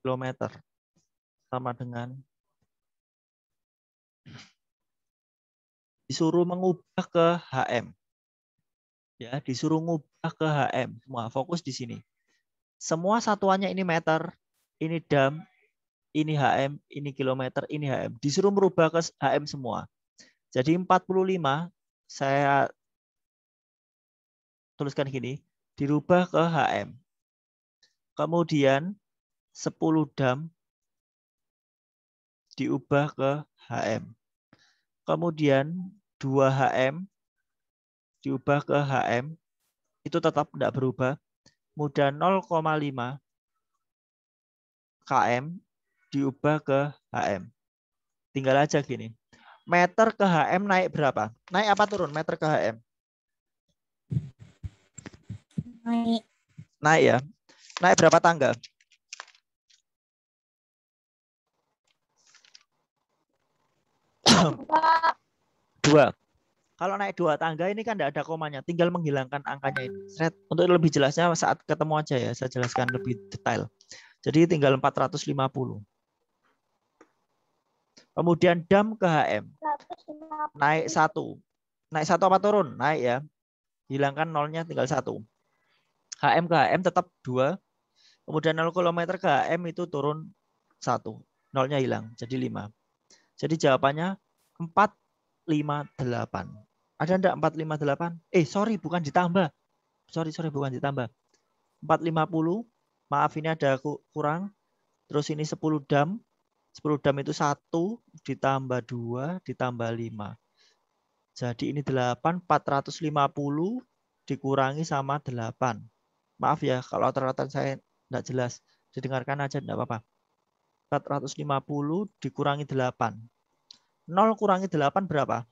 kilometer sama dengan disuruh mengubah ke HM. Ya, disuruh ngubah ke HM. Semua fokus di sini. Semua satuannya ini meter, ini dam, ini HM, ini kilometer, ini HM. Disuruh merubah ke HM semua. Jadi 45 saya tuliskan gini, dirubah ke HM. Kemudian 10 dam diubah ke HM. Kemudian 2 HM diubah ke HM. Itu tetap tidak berubah. Kemudian 0,5 km diubah ke HM. Tinggal aja gini. Meter ke HM naik berapa? Naik apa turun meter ke HM? Naik. Naik ya. Naik berapa tangga? Dua. Kalau naik 2 tangga ini kan tidak ada komanya. Tinggal menghilangkan angkanya ini. Untuk lebih jelasnya saat ketemu aja ya. Saya jelaskan lebih detail. Jadi tinggal 450. Kemudian dam ke HM. Naik 1. Naik 1 apa turun? Naik ya. Hilangkan nolnya tinggal 1. HM ke HM tetap 2. Kemudian 0 km ke HM itu turun 1. Nolnya hilang. Jadi 5. Jadi jawabannya 458. Ada enggak 458? Sorry bukan ditambah. Sorry bukan ditambah. 450 Maaf, ini ada kurang. Terus ini 10 dam. 10 dam itu 1 ditambah 2 ditambah 5. Jadi ini 8, 450 dikurangi sama 8. Maaf ya, kalau rata-rata saya enggak jelas. Didengarkan aja, enggak apa-apa. 450 dikurangi 8. 0 kurangi 8 berapa?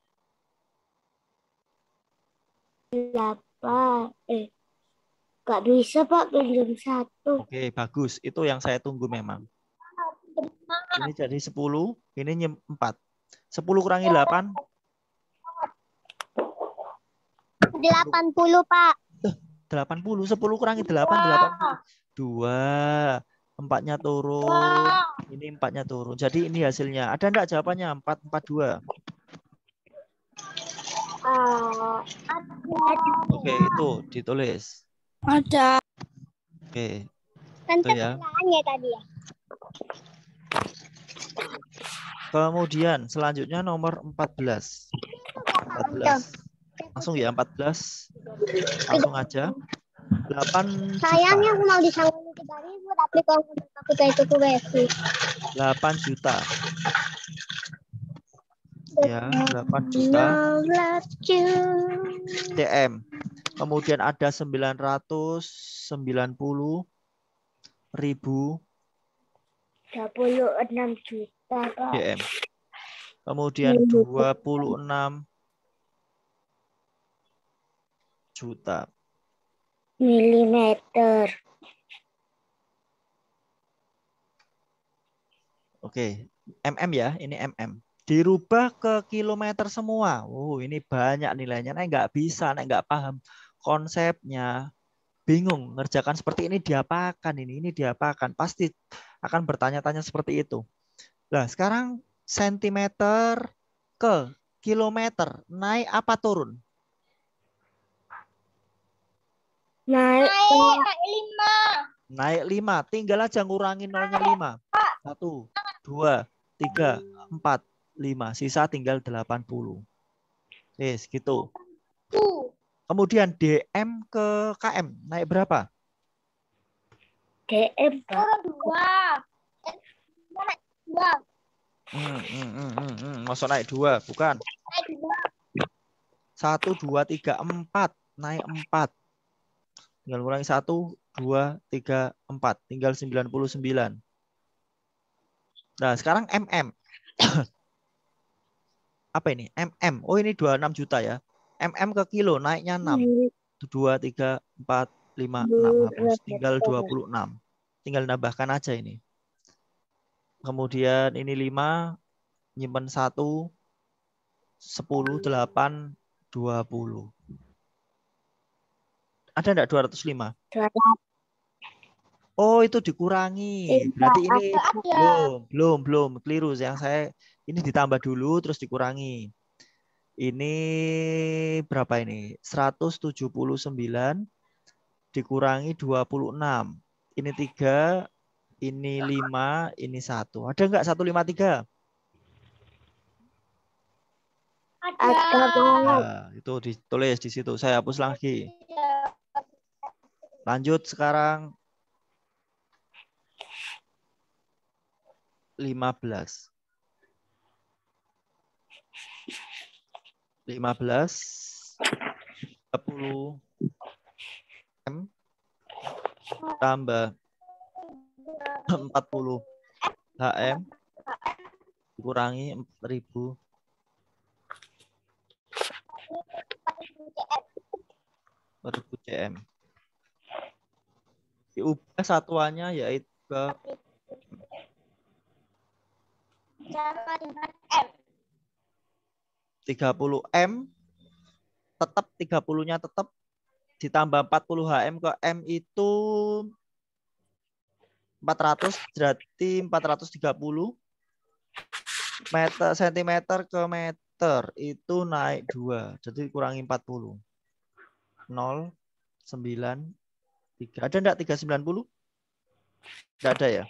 8. Nggak bisa, Pak. Pinjam 1. Oke, bagus. Itu yang saya tunggu memang. Ini jadi 10, ini 4. 10 kurangi 8. 80, Pak. 80. 10 kurangi 8, 80. 2. 4-nya turun. Ini 4-nya turun. Jadi ini hasilnya. Ada enggak jawabannya? 442. Oke, itu ditulis. Ada. Oke. Kan Itu ya. kesalahannya tadi ya. Kemudian selanjutnya nomor 14. 14. Langsung ya 14. Langsung aja. 8 Sayangnya juta. aku mau disanggup 3.000 tapi kalau aku itu ke WC. 8 juta. Ya, 8 juta. DM. Kemudian ada 990.000. 36 juta, Pak. DM. Kemudian 26 juta milimeter. Oke, mm ya, ini mm. Dirubah ke kilometer semua. Ini banyak nilainya. Nek nggak bisa, nek nggak paham konsepnya, bingung ngerjakan seperti ini diapakan ini diapakan. Pasti akan bertanya-tanya seperti itu. Nah, sekarang sentimeter ke kilometer, naik apa turun? Naik 5. Naik 5. Tinggal aja ngurangin nolnya 5. 1, 2, 3, 4, 5. Sisa tinggal 80. Yes, gitu. Kemudian DM ke KM. Naik berapa? DM, Pak. 2. Masuk naik 2. Bukan. 1, 2, 3, 4. Naik 4. Tinggal kurangi 1, 2, 3, 4. Tinggal 99. Nah, sekarang MM. Apa ini? MM. Oh, ini 26 juta ya. MM ke kilo naiknya 6. 2, 3, 4, 5, 6. Hapus. Tinggal 26. Tinggal nambahkan aja ini. Kemudian ini 5. Nyimpen 1. 10, 8, 20. Ada enggak 205? Oh, itu dikurangi. Berarti ini belum keliru. Yang saya ini ditambah dulu terus dikurangi. Ini berapa ini? 179 dikurangi 26. Ini 3, ini 5, ini 1. Ada enggak 153? Ada. Nah, itu ditulis di situ. Saya hapus lagi. Lanjut sekarang 15. 30 M tambah 40 HM kurangi 4.000 cm. Diubah satuannya yaitu ke 30 M, tetap 30-nya tetap ditambah 40 HM ke M itu 400, berarti 430 meter sentimeter ke meter itu naik 2, jadi kurangi 40. 0, 9, 3. Ada enggak 390? Enggak ada ya?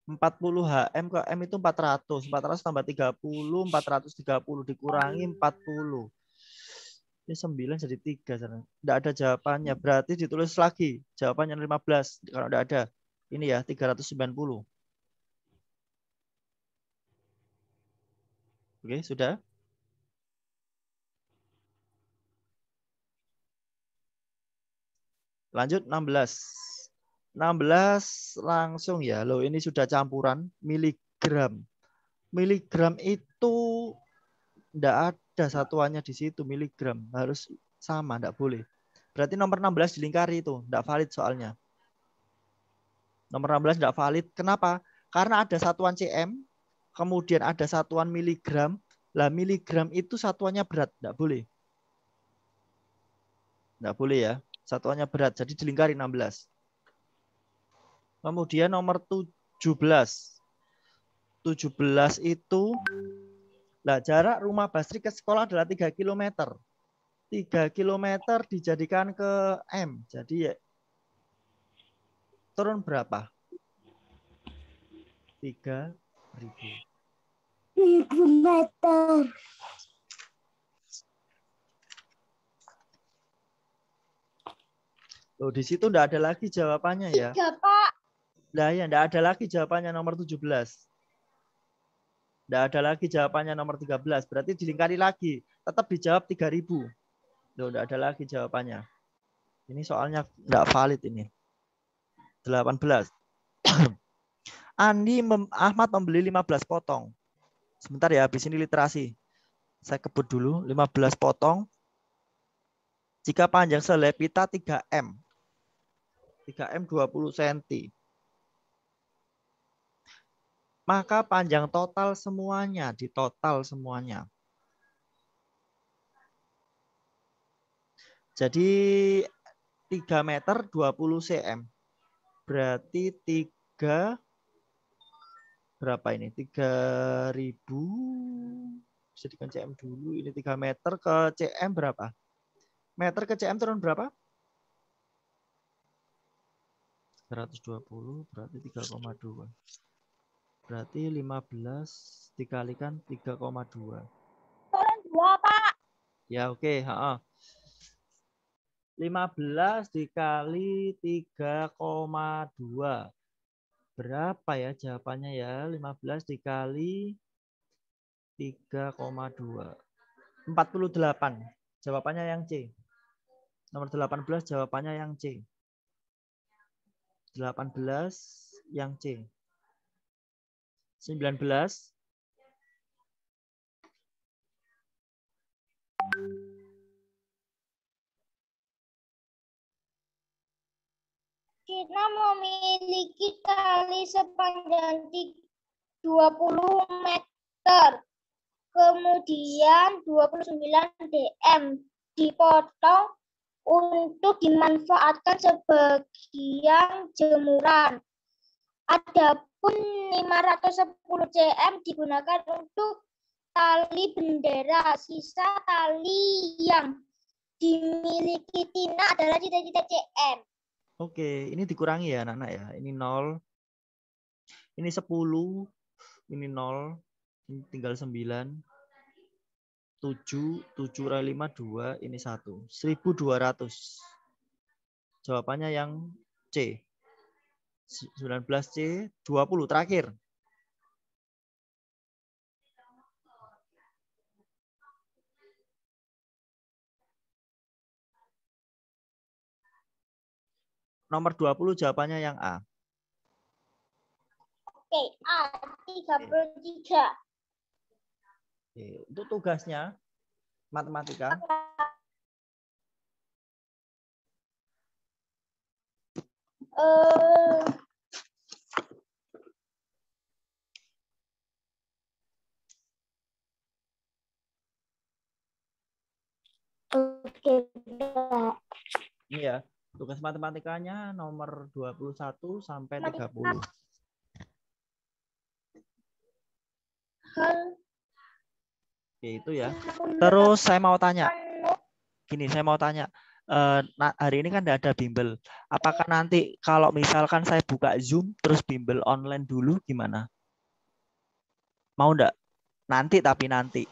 40 HM ke M itu 400. 400 tambah 30, 430 dikurangi 40. Ini 9 jadi 3. Tidak ada jawabannya. Berarti ditulis lagi. Jawabannya 15. Kalau tidak ada. Ini ya 390. Oke, sudah? Lanjut 16. 16 langsung ya. Loh, ini sudah campuran miligram. Miligram itu tidak ada satuannya di situ, miligram. Harus sama, tidak boleh. Berarti nomor 16 dilingkari itu, tidak valid soalnya. Nomor 16 tidak valid. Kenapa? Karena ada satuan cm, kemudian ada satuan miligram. Lah miligram itu satuannya berat, tidak boleh. Tidak boleh ya. Satuannya berat, jadi dilingkari 16. Kemudian nomor 17. 17 itu, nah jarak rumah Basri ke sekolah adalah 3 km. 3 km dijadikan ke M. Jadi ya, turun berapa? 3.000 meter. Loh, di situ enggak ada lagi jawabannya ya. 3, Pak. Nah ya, enggak ada lagi jawabannya nomor 17. Enggak ada lagi jawabannya nomor 13. Berarti dilingkari lagi. Tetap dijawab 3.000. Loh, enggak ada lagi jawabannya. Ini soalnya enggak valid ini. 18. Ahmad membeli 15 potong. Sebentar ya, habis ini literasi. Saya kebut dulu. 15 potong. Jika panjang selai pita 3M. 3M 20 cm. Maka panjang total semuanya, ditotal semuanya. Jadi 3 meter 20 cm. Berarti 3 berapa ini? 3.000 bisa dengan cm dulu. Ini 3 meter ke cm berapa? Meter ke cm turun berapa? 120 berarti 3,2. Berarti 15 dikalikan 3,2. Turun 2, Pak. Ya oke. 15 dikali 3,2. Berapa ya jawabannya ya? 15 dikali 3,2. 48. Jawabannya yang C. Nomor 18 jawabannya yang C. 18 yang C. 19. Kita memiliki tali sepanjang 20 meter. Kemudian 29 dm dipotong untuk dimanfaatkan sebagian jemuran. Adapun 510 cm digunakan untuk tali bendera. Sisa tali yang dimiliki Tina adalah cita-cita cm. Oke, ini dikurangi ya anak-anak ya. Ini 0. Ini 10. Ini 0. Ini tinggal 9. 7. 7 kali 5, 2. Ini 1. 1.200. Jawabannya yang C. 19C, 20 terakhir. Nomor 20 jawabannya yang A. Oke, A 33. Oke, untuk tugasnya matematika. Oke, Ini ya, tugas matematikanya nomor 21 sampai 30. Oke, itu ya. Terus saya mau tanya. Gini, saya mau tanya. hari ini kan tidak ada bimbel. Apakah nanti kalau misalkan saya buka Zoom terus bimbel online dulu gimana? Mau enggak? Nanti tapi nanti.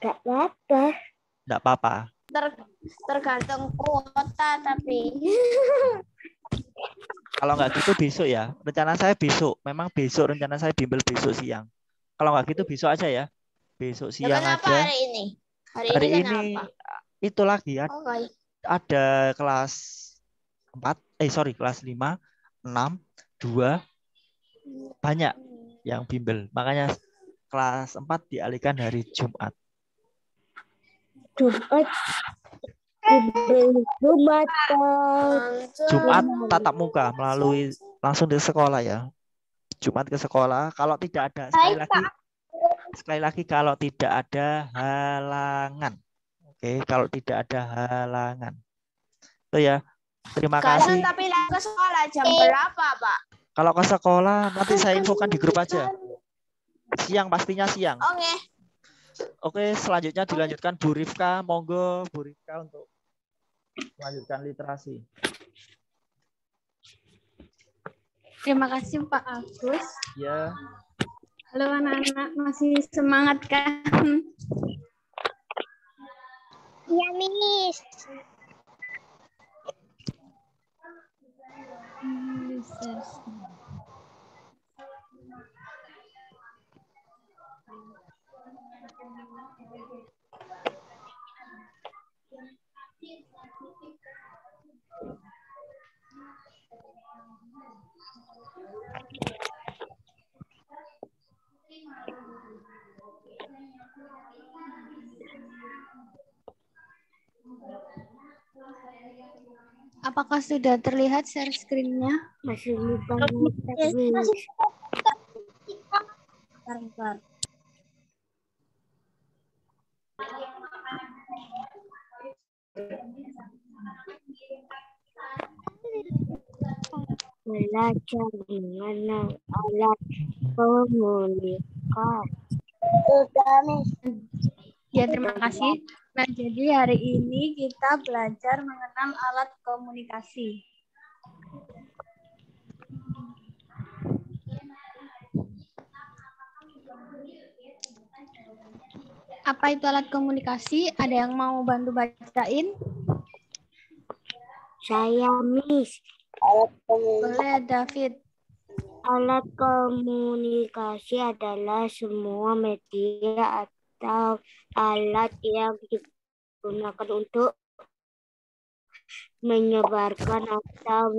Enggak apa-apa. Enggak apa-apa. Tergantung kuota tapi. Kalau nggak gitu besok ya. Rencana saya besok. Memang besok rencana saya bimbel besok siang. Kalau nggak gitu besok aja ya. Besok siang Kenapa aja. hari ini? Hari ini itu lagi ya. Ada kelas 4, kelas 5, 6, 2. Banyak yang bimbel. Makanya kelas 4 dialihkan hari Jumat. Jumat tatap muka melalui langsung di sekolah ya. Jumat ke sekolah. Kalau tidak ada sekali lagi kalau tidak ada halangan. Oke, kalau tidak ada halangan. Itu ya. Terima kasih. Tapi ke sekolah jam berapa, Pak? Kalau ke sekolah nanti saya infokan di grup aja. Siang pastinya siang. Oke, selanjutnya dilanjutkan Bu Rifka. Monggo Bu Rifka untuk melanjutkan literasi. Terima kasih Pak Agus. Ya. Halo anak-anak, masih semangat kan? Iya, Miss. Apakah sudah terlihat share screen-nya? Masih lupa. Belajar mengenal alat komunikasi. Ya, terima kasih. Nah, jadi hari ini kita belajar mengenal alat komunikasi. Apa itu alat komunikasi? Ada yang mau bantu bacain? Saya, Miss. Boleh, David. Alat komunikasi adalah semua media atau alat yang digunakan untuk menyebarkan atau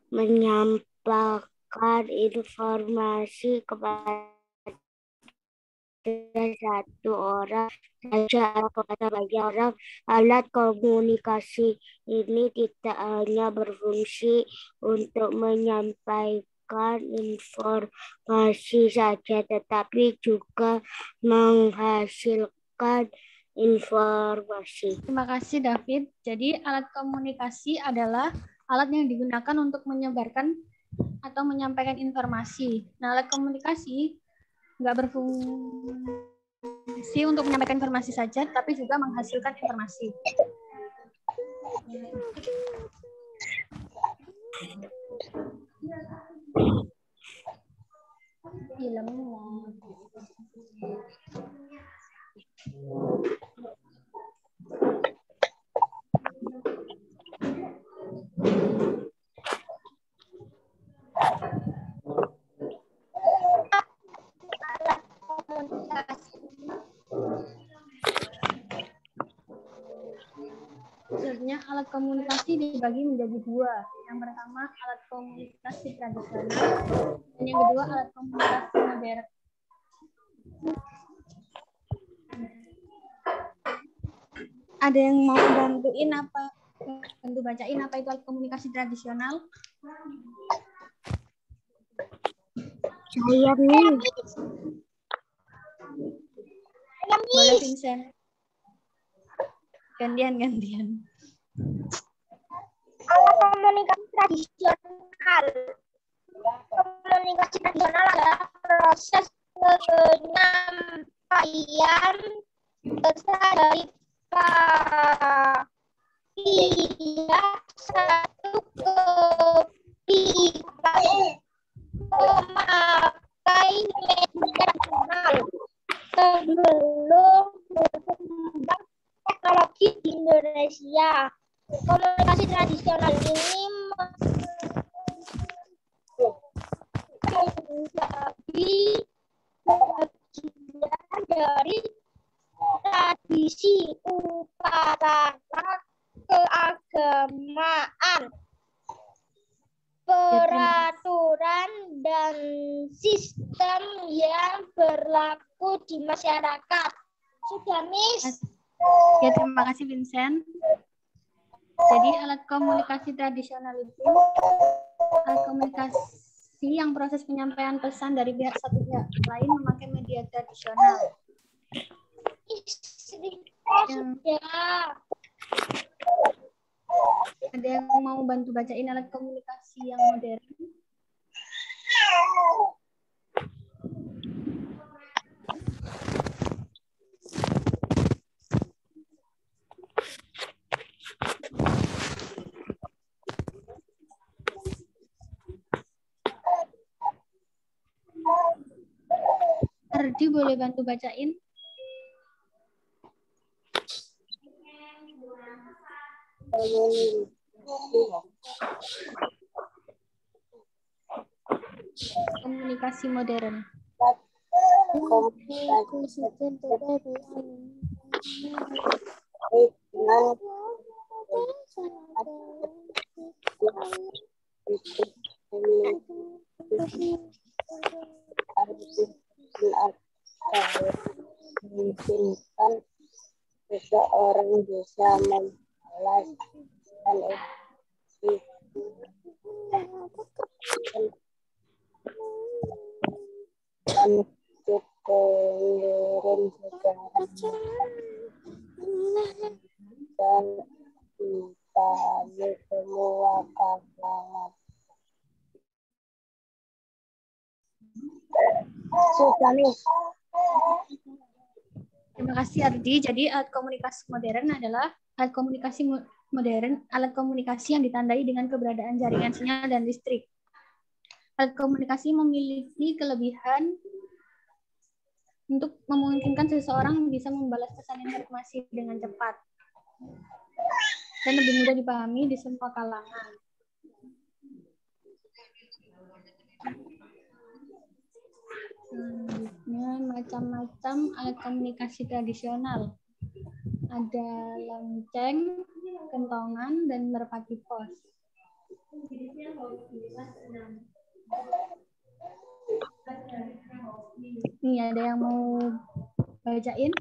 menyampaikan informasi kepada satu orang saja atau kepada banyak orang. Alat komunikasi ini tidak hanya berfungsi untuk menyampaikan informasi saja, tetapi juga menghasilkan informasi. Terima kasih, David. Jadi, alat komunikasi adalah alat yang digunakan untuk menyebarkan atau menyampaikan informasi. Nah, alat komunikasi nggak berfungsi untuk menyampaikan informasi saja, tapi juga menghasilkan informasi. Sebenarnya alat komunikasi dibagi menjadi dua. Yang pertama alat komunikasi tradisional, dan yang kedua alat komunikasi modern. Ada yang mau bantuin apa? Bantu bacain apa itu alat komunikasi tradisional? Saya, Miss. Boleh, Vincent. Gantian. Alat komunikasi tradisional. Komunikasi tradisional adalah proses penyampaian pesan dari Iya, satu kopi memakai media nasional sebelum berkembang teknologi di Indonesia. Komunikasi tradisional ini menjadi bagian dari tradisi upacara keagamaan, peraturan dan sistem yang berlaku di masyarakat. Sudah, Miss? Ya, terima kasih Vincent. Jadi alat komunikasi tradisional itu alat komunikasi yang proses penyampaian pesan dari pihak satu pihak lain memakai media tradisional. Ada yang mau bantu bacain alat komunikasi yang modern? Ardi boleh bantu bacain? Komunikasi modern. Memungkinkan seseorang bisa membalas dan kepengiran sejarah dan ditanya semua kalangan. Sudah, Miss. Terima kasih Ardi. Jadi alat komunikasi modern adalah alat komunikasi modern, alat komunikasi yang ditandai dengan keberadaan jaringan sinyal dan listrik. Alat komunikasi memiliki kelebihan untuk memungkinkan seseorang bisa membalas pesan informasi dengan cepat dan lebih mudah dipahami di semua kalangan. Selanjutnya macam-macam alat komunikasi tradisional. Ada lonceng, kentongan, dan merpati pos. Nih ada yang mau bacain?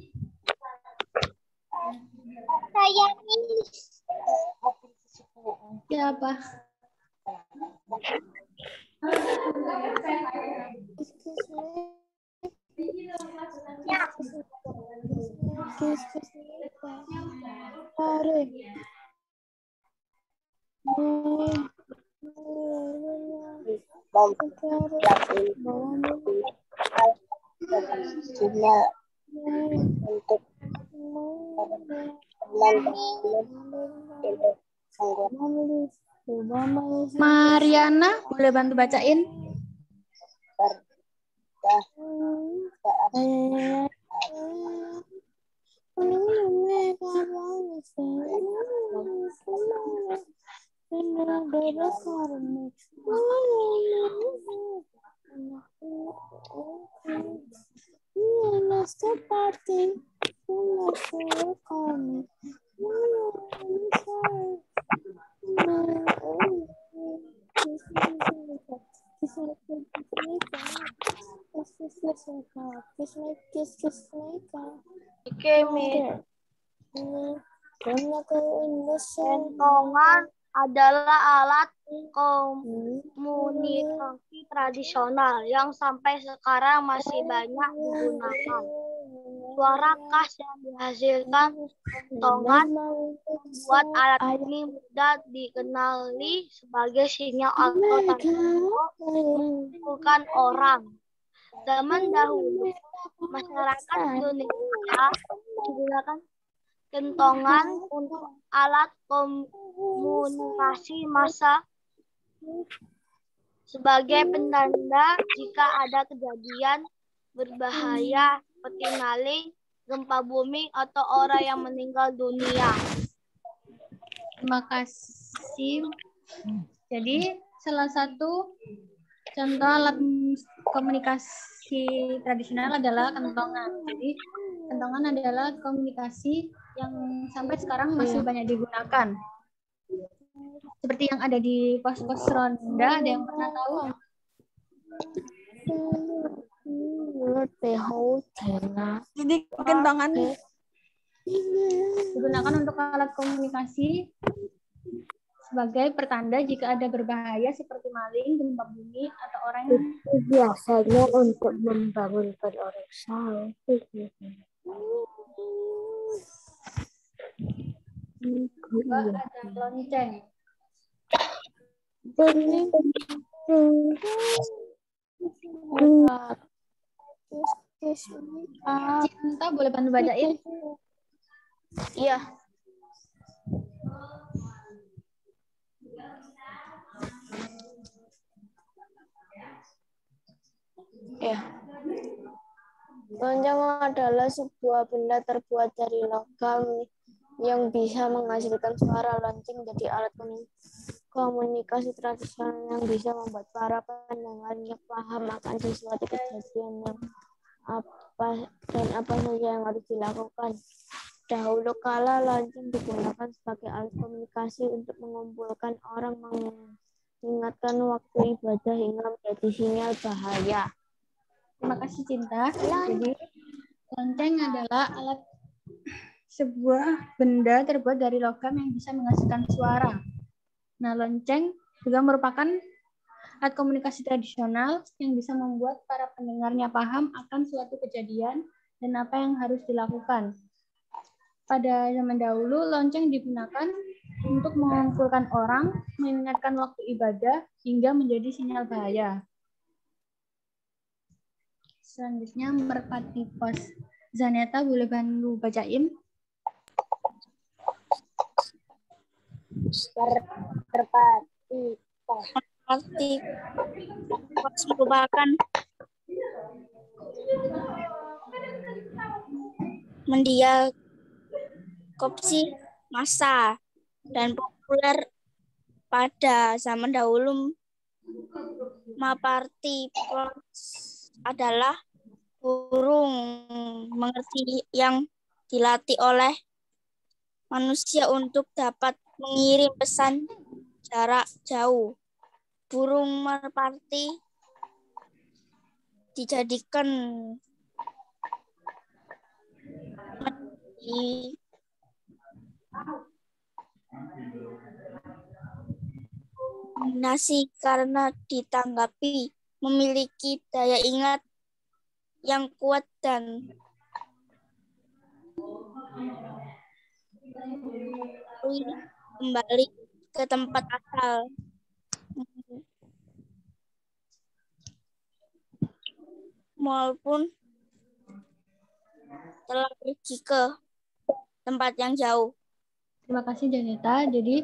Saya, Miss. Siapa? Untuk Mariana, boleh bantu bacain? Kentongan adalah alat komunikasi tradisional yang sampai sekarang masih banyak digunakan. Suara khas yang dihasilkan kentongan membuat alat ini mudah dikenali sebagai sinyal atau tanda mengumpulkan orang. Zaman dahulu, masyarakat Indonesia menggunakan kentongan untuk alat komunikasi massa sebagai penanda jika ada kejadian berbahaya seperti maling, gempa bumi, atau orang yang meninggal dunia. Terima kasih. Jadi salah satu contoh alat komunikasi tradisional adalah kentongan. Jadi kentongan adalah komunikasi yang sampai sekarang masih banyak digunakan. Seperti yang ada di pos-pos ronda, ada yang pernah tahu? Jadi kentongan Digunakan untuk alat komunikasi sebagai pertanda jika ada berbahaya seperti maling, gempa bumi, atau orang yang biasanya untuk membangunkan orang sakit. juga ada lonceng. Cinta boleh bantu bacain? Iya. Ya. Lonceng adalah sebuah benda terbuat dari logam yang bisa menghasilkan suara. Lonceng jadi alat komunikasi tradisional yang bisa membuat para pendengarnya paham akan sesuatu kejadian yang apa saja yang harus dilakukan. Dahulu kala lonceng digunakan sebagai alat komunikasi untuk mengumpulkan orang, mengingatkan waktu ibadah hingga menjadi sinyal bahaya. Terima kasih Cinta. Jadi lonceng adalah alat sebuah benda terbuat dari logam yang bisa menghasilkan suara. Nah, lonceng juga merupakan alat komunikasi tradisional yang bisa membuat para pendengarnya paham akan suatu kejadian dan apa yang harus dilakukan. Pada zaman dahulu, lonceng digunakan untuk mengumpulkan orang, mengingatkan waktu ibadah, hingga menjadi sinyal bahaya. Selanjutnya, merpati pos. Zaneta boleh bantu bacain? Merpati pos. Merpati pos merupakan media komunikasi massa dan populer pada zaman dahulu. Merpati pos adalah burung mengerti yang dilatih oleh manusia untuk dapat mengirim pesan jarak jauh. Burung merpati dijadikan dominasi karena ditanggapi memiliki daya ingat yang kuat dan kembali ke tempat asal. Maupun telah pergi ke tempat yang jauh. Terima kasih Janeta. Jadi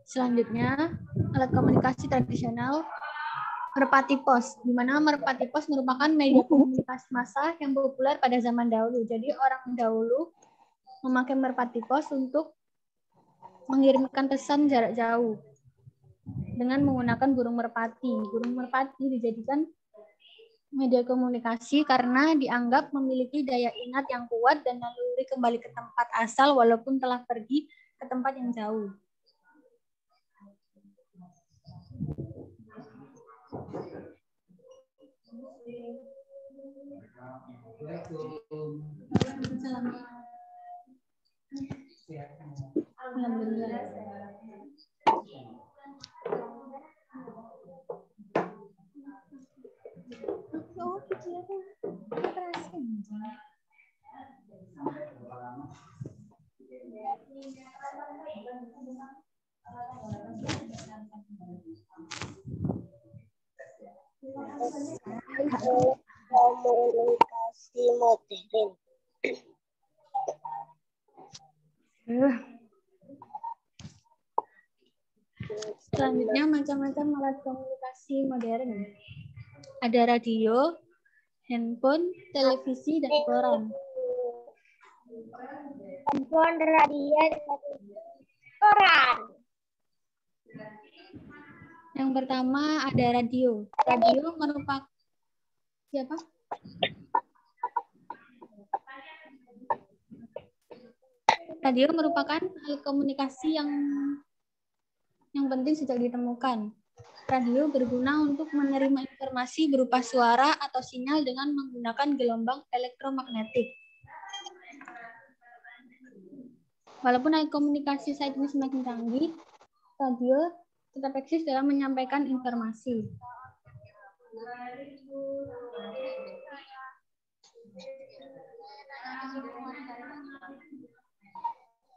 selanjutnya alat komunikasi tradisional merpati pos, di mana merpati pos merupakan media komunikasi massa yang populer pada zaman dahulu. Jadi orang dahulu memakai merpati pos untuk mengirimkan pesan jarak jauh dengan menggunakan burung merpati. Burung merpati dijadikan media komunikasi karena dianggap memiliki daya ingat yang kuat dan naluri kembali ke tempat asal walaupun telah pergi ke tempat yang jauh. Komunikasi modern. Selanjutnya macam-macam alat komunikasi modern. Ada radio, handphone, televisi, dan koran. Handphone, radio, koran. Yang pertama ada radio. Radio merupakan siapa? Radio merupakan alat komunikasi yang penting sejak ditemukan. Radio berguna untuk menerima informasi berupa suara atau sinyal dengan menggunakan gelombang elektromagnetik. Walaupun alat komunikasi saat ini semakin canggih, radio tetap eksis dalam menyampaikan informasi.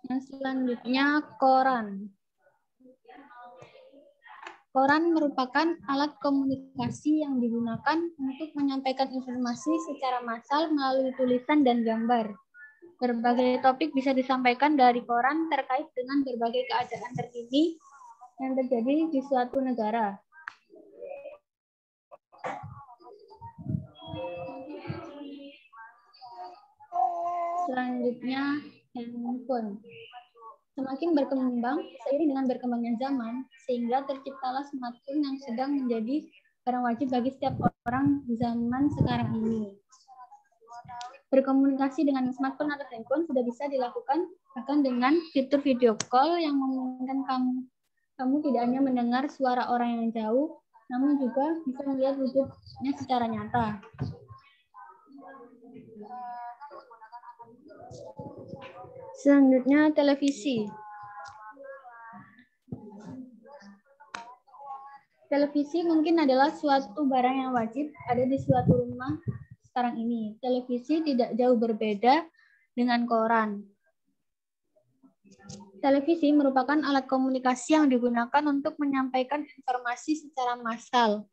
Yang selanjutnya koran. Koran merupakan alat komunikasi yang digunakan untuk menyampaikan informasi secara massal melalui tulisan dan gambar. Berbagai topik bisa disampaikan dari koran terkait dengan berbagai keadaan terkini yang terjadi di suatu negara. Selanjutnya, handphone. Semakin berkembang seiring dengan berkembangnya zaman, sehingga terciptalah smartphone yang sedang menjadi barang wajib bagi setiap orang di zaman sekarang ini. Berkomunikasi dengan smartphone atau handphone sudah bisa dilakukan bahkan dengan fitur video call yang memungkinkan kamu tidak hanya mendengar suara orang yang jauh, namun juga bisa melihat wujudnya secara nyata. Selanjutnya, televisi. Televisi mungkin adalah suatu barang yang wajib ada di suatu rumah sekarang ini. Televisi tidak jauh berbeda dengan koran. Televisi merupakan alat komunikasi yang digunakan untuk menyampaikan informasi secara massal.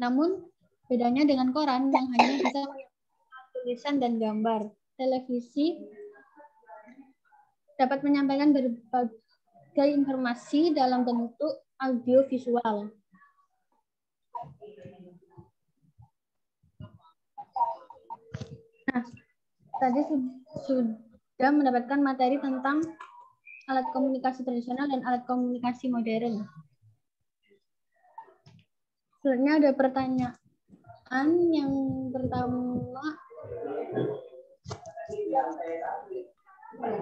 Namun, bedanya dengan koran yang hanya bisa menyampaikan tulisan dan gambar. Televisi dapat menyampaikan berbagai informasi dalam bentuk audiovisual. Nah, tadi sudah mendapatkan materi tentang alat komunikasi tradisional dan alat komunikasi modern. Selanjutnya ada pertanyaan yang pertama.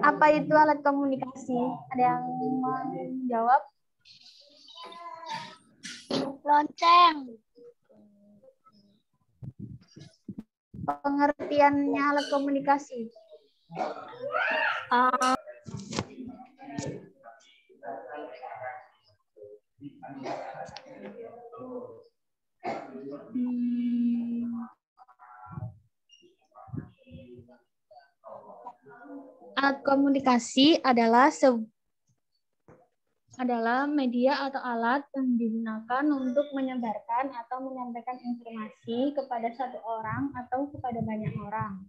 Apa itu alat komunikasi? Ada yang menjawab? Lonceng. Pengertiannya alat komunikasi. Alat komunikasi adalah media atau alat yang digunakan untuk menyebarkan atau menyampaikan informasi kepada satu orang atau kepada banyak orang.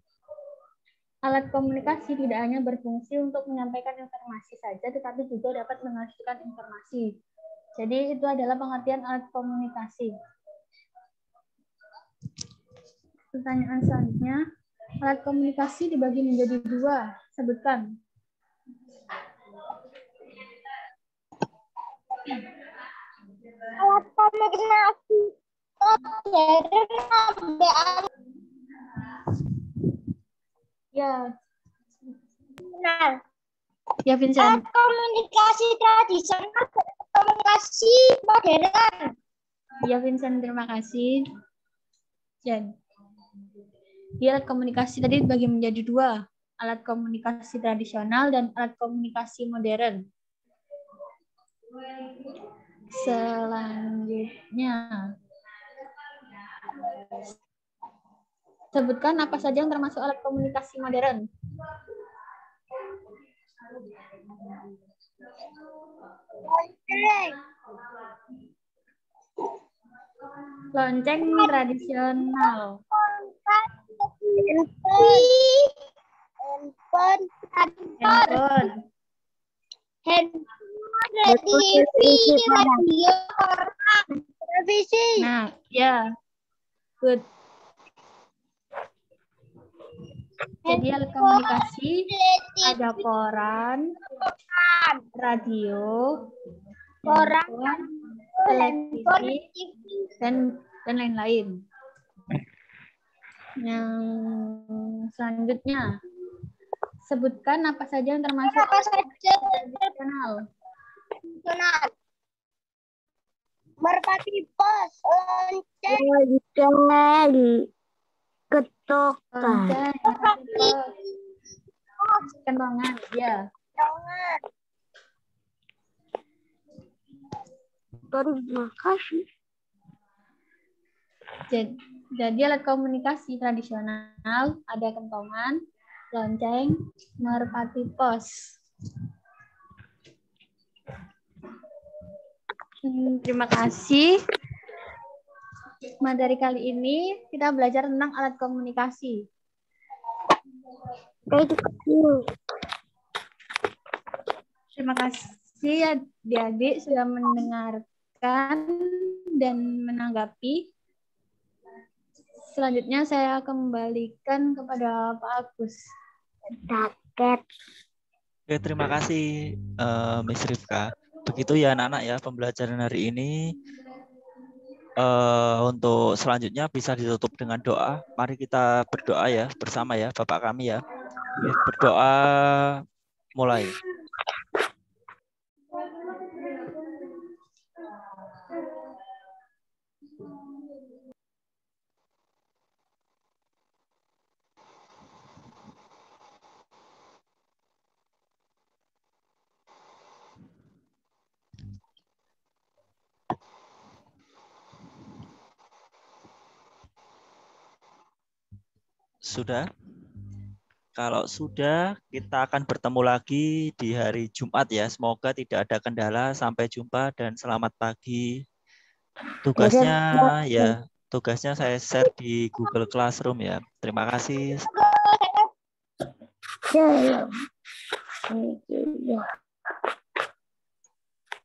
Alat komunikasi tidak hanya berfungsi untuk menyampaikan informasi saja, tetapi juga dapat menghasilkan informasi. Jadi itu adalah pengertian alat komunikasi. Pertanyaan selanjutnya, alat komunikasi dibagi menjadi dua. Sebutkan. Alat komunikasi modern. Ya. Nah, Ya, Vincent. alat komunikasi tradisional dan komunikasi modern. Ya, Vincent, terima kasih. Jan. Alat komunikasi tadi dibagi menjadi dua. Alat komunikasi tradisional dan alat komunikasi modern. Selanjutnya, sebutkan apa saja yang termasuk alat komunikasi modern. Lonceng tradisional. Handphone, Handphone. Televisi. Nah, ya. Good. Jadi alat komunikasi ada koran, radio, handphone, televisi, dan lain-lain. Yang selanjutnya, sebutkan apa saja yang termasuk alat tradisional. Merpati pos, lonceng, ketukan, Kentongan, ya. terima kasih. Jadi alat komunikasi tradisional ada kentongan, lonceng, merpati pos. Terima kasih. Materi kali ini kita belajar tentang alat komunikasi. Terima kasih adik-adik sudah mendengarkan dan menanggapi. Selanjutnya saya kembalikan kepada Pak Agus. Oke, terima kasih Miss Rifka. Begitu ya anak-anak ya pembelajaran hari ini. Untuk selanjutnya bisa ditutup dengan doa. Mari kita berdoa ya bersama ya Bapak kami ya. Berdoa mulai. Sudah? Kalau sudah, kita akan bertemu lagi di hari Jumat ya. Semoga tidak ada kendala. Sampai jumpa dan selamat pagi. Tugasnya saya share di Google Classroom ya. Terima kasih.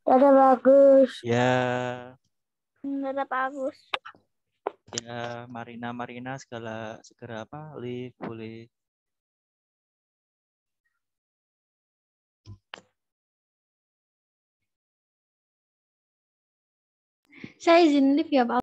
Dadah bagus. Ya. Dadah bagus. Ya, Marina segera apa? Live boleh. Saya izin live ya Pak.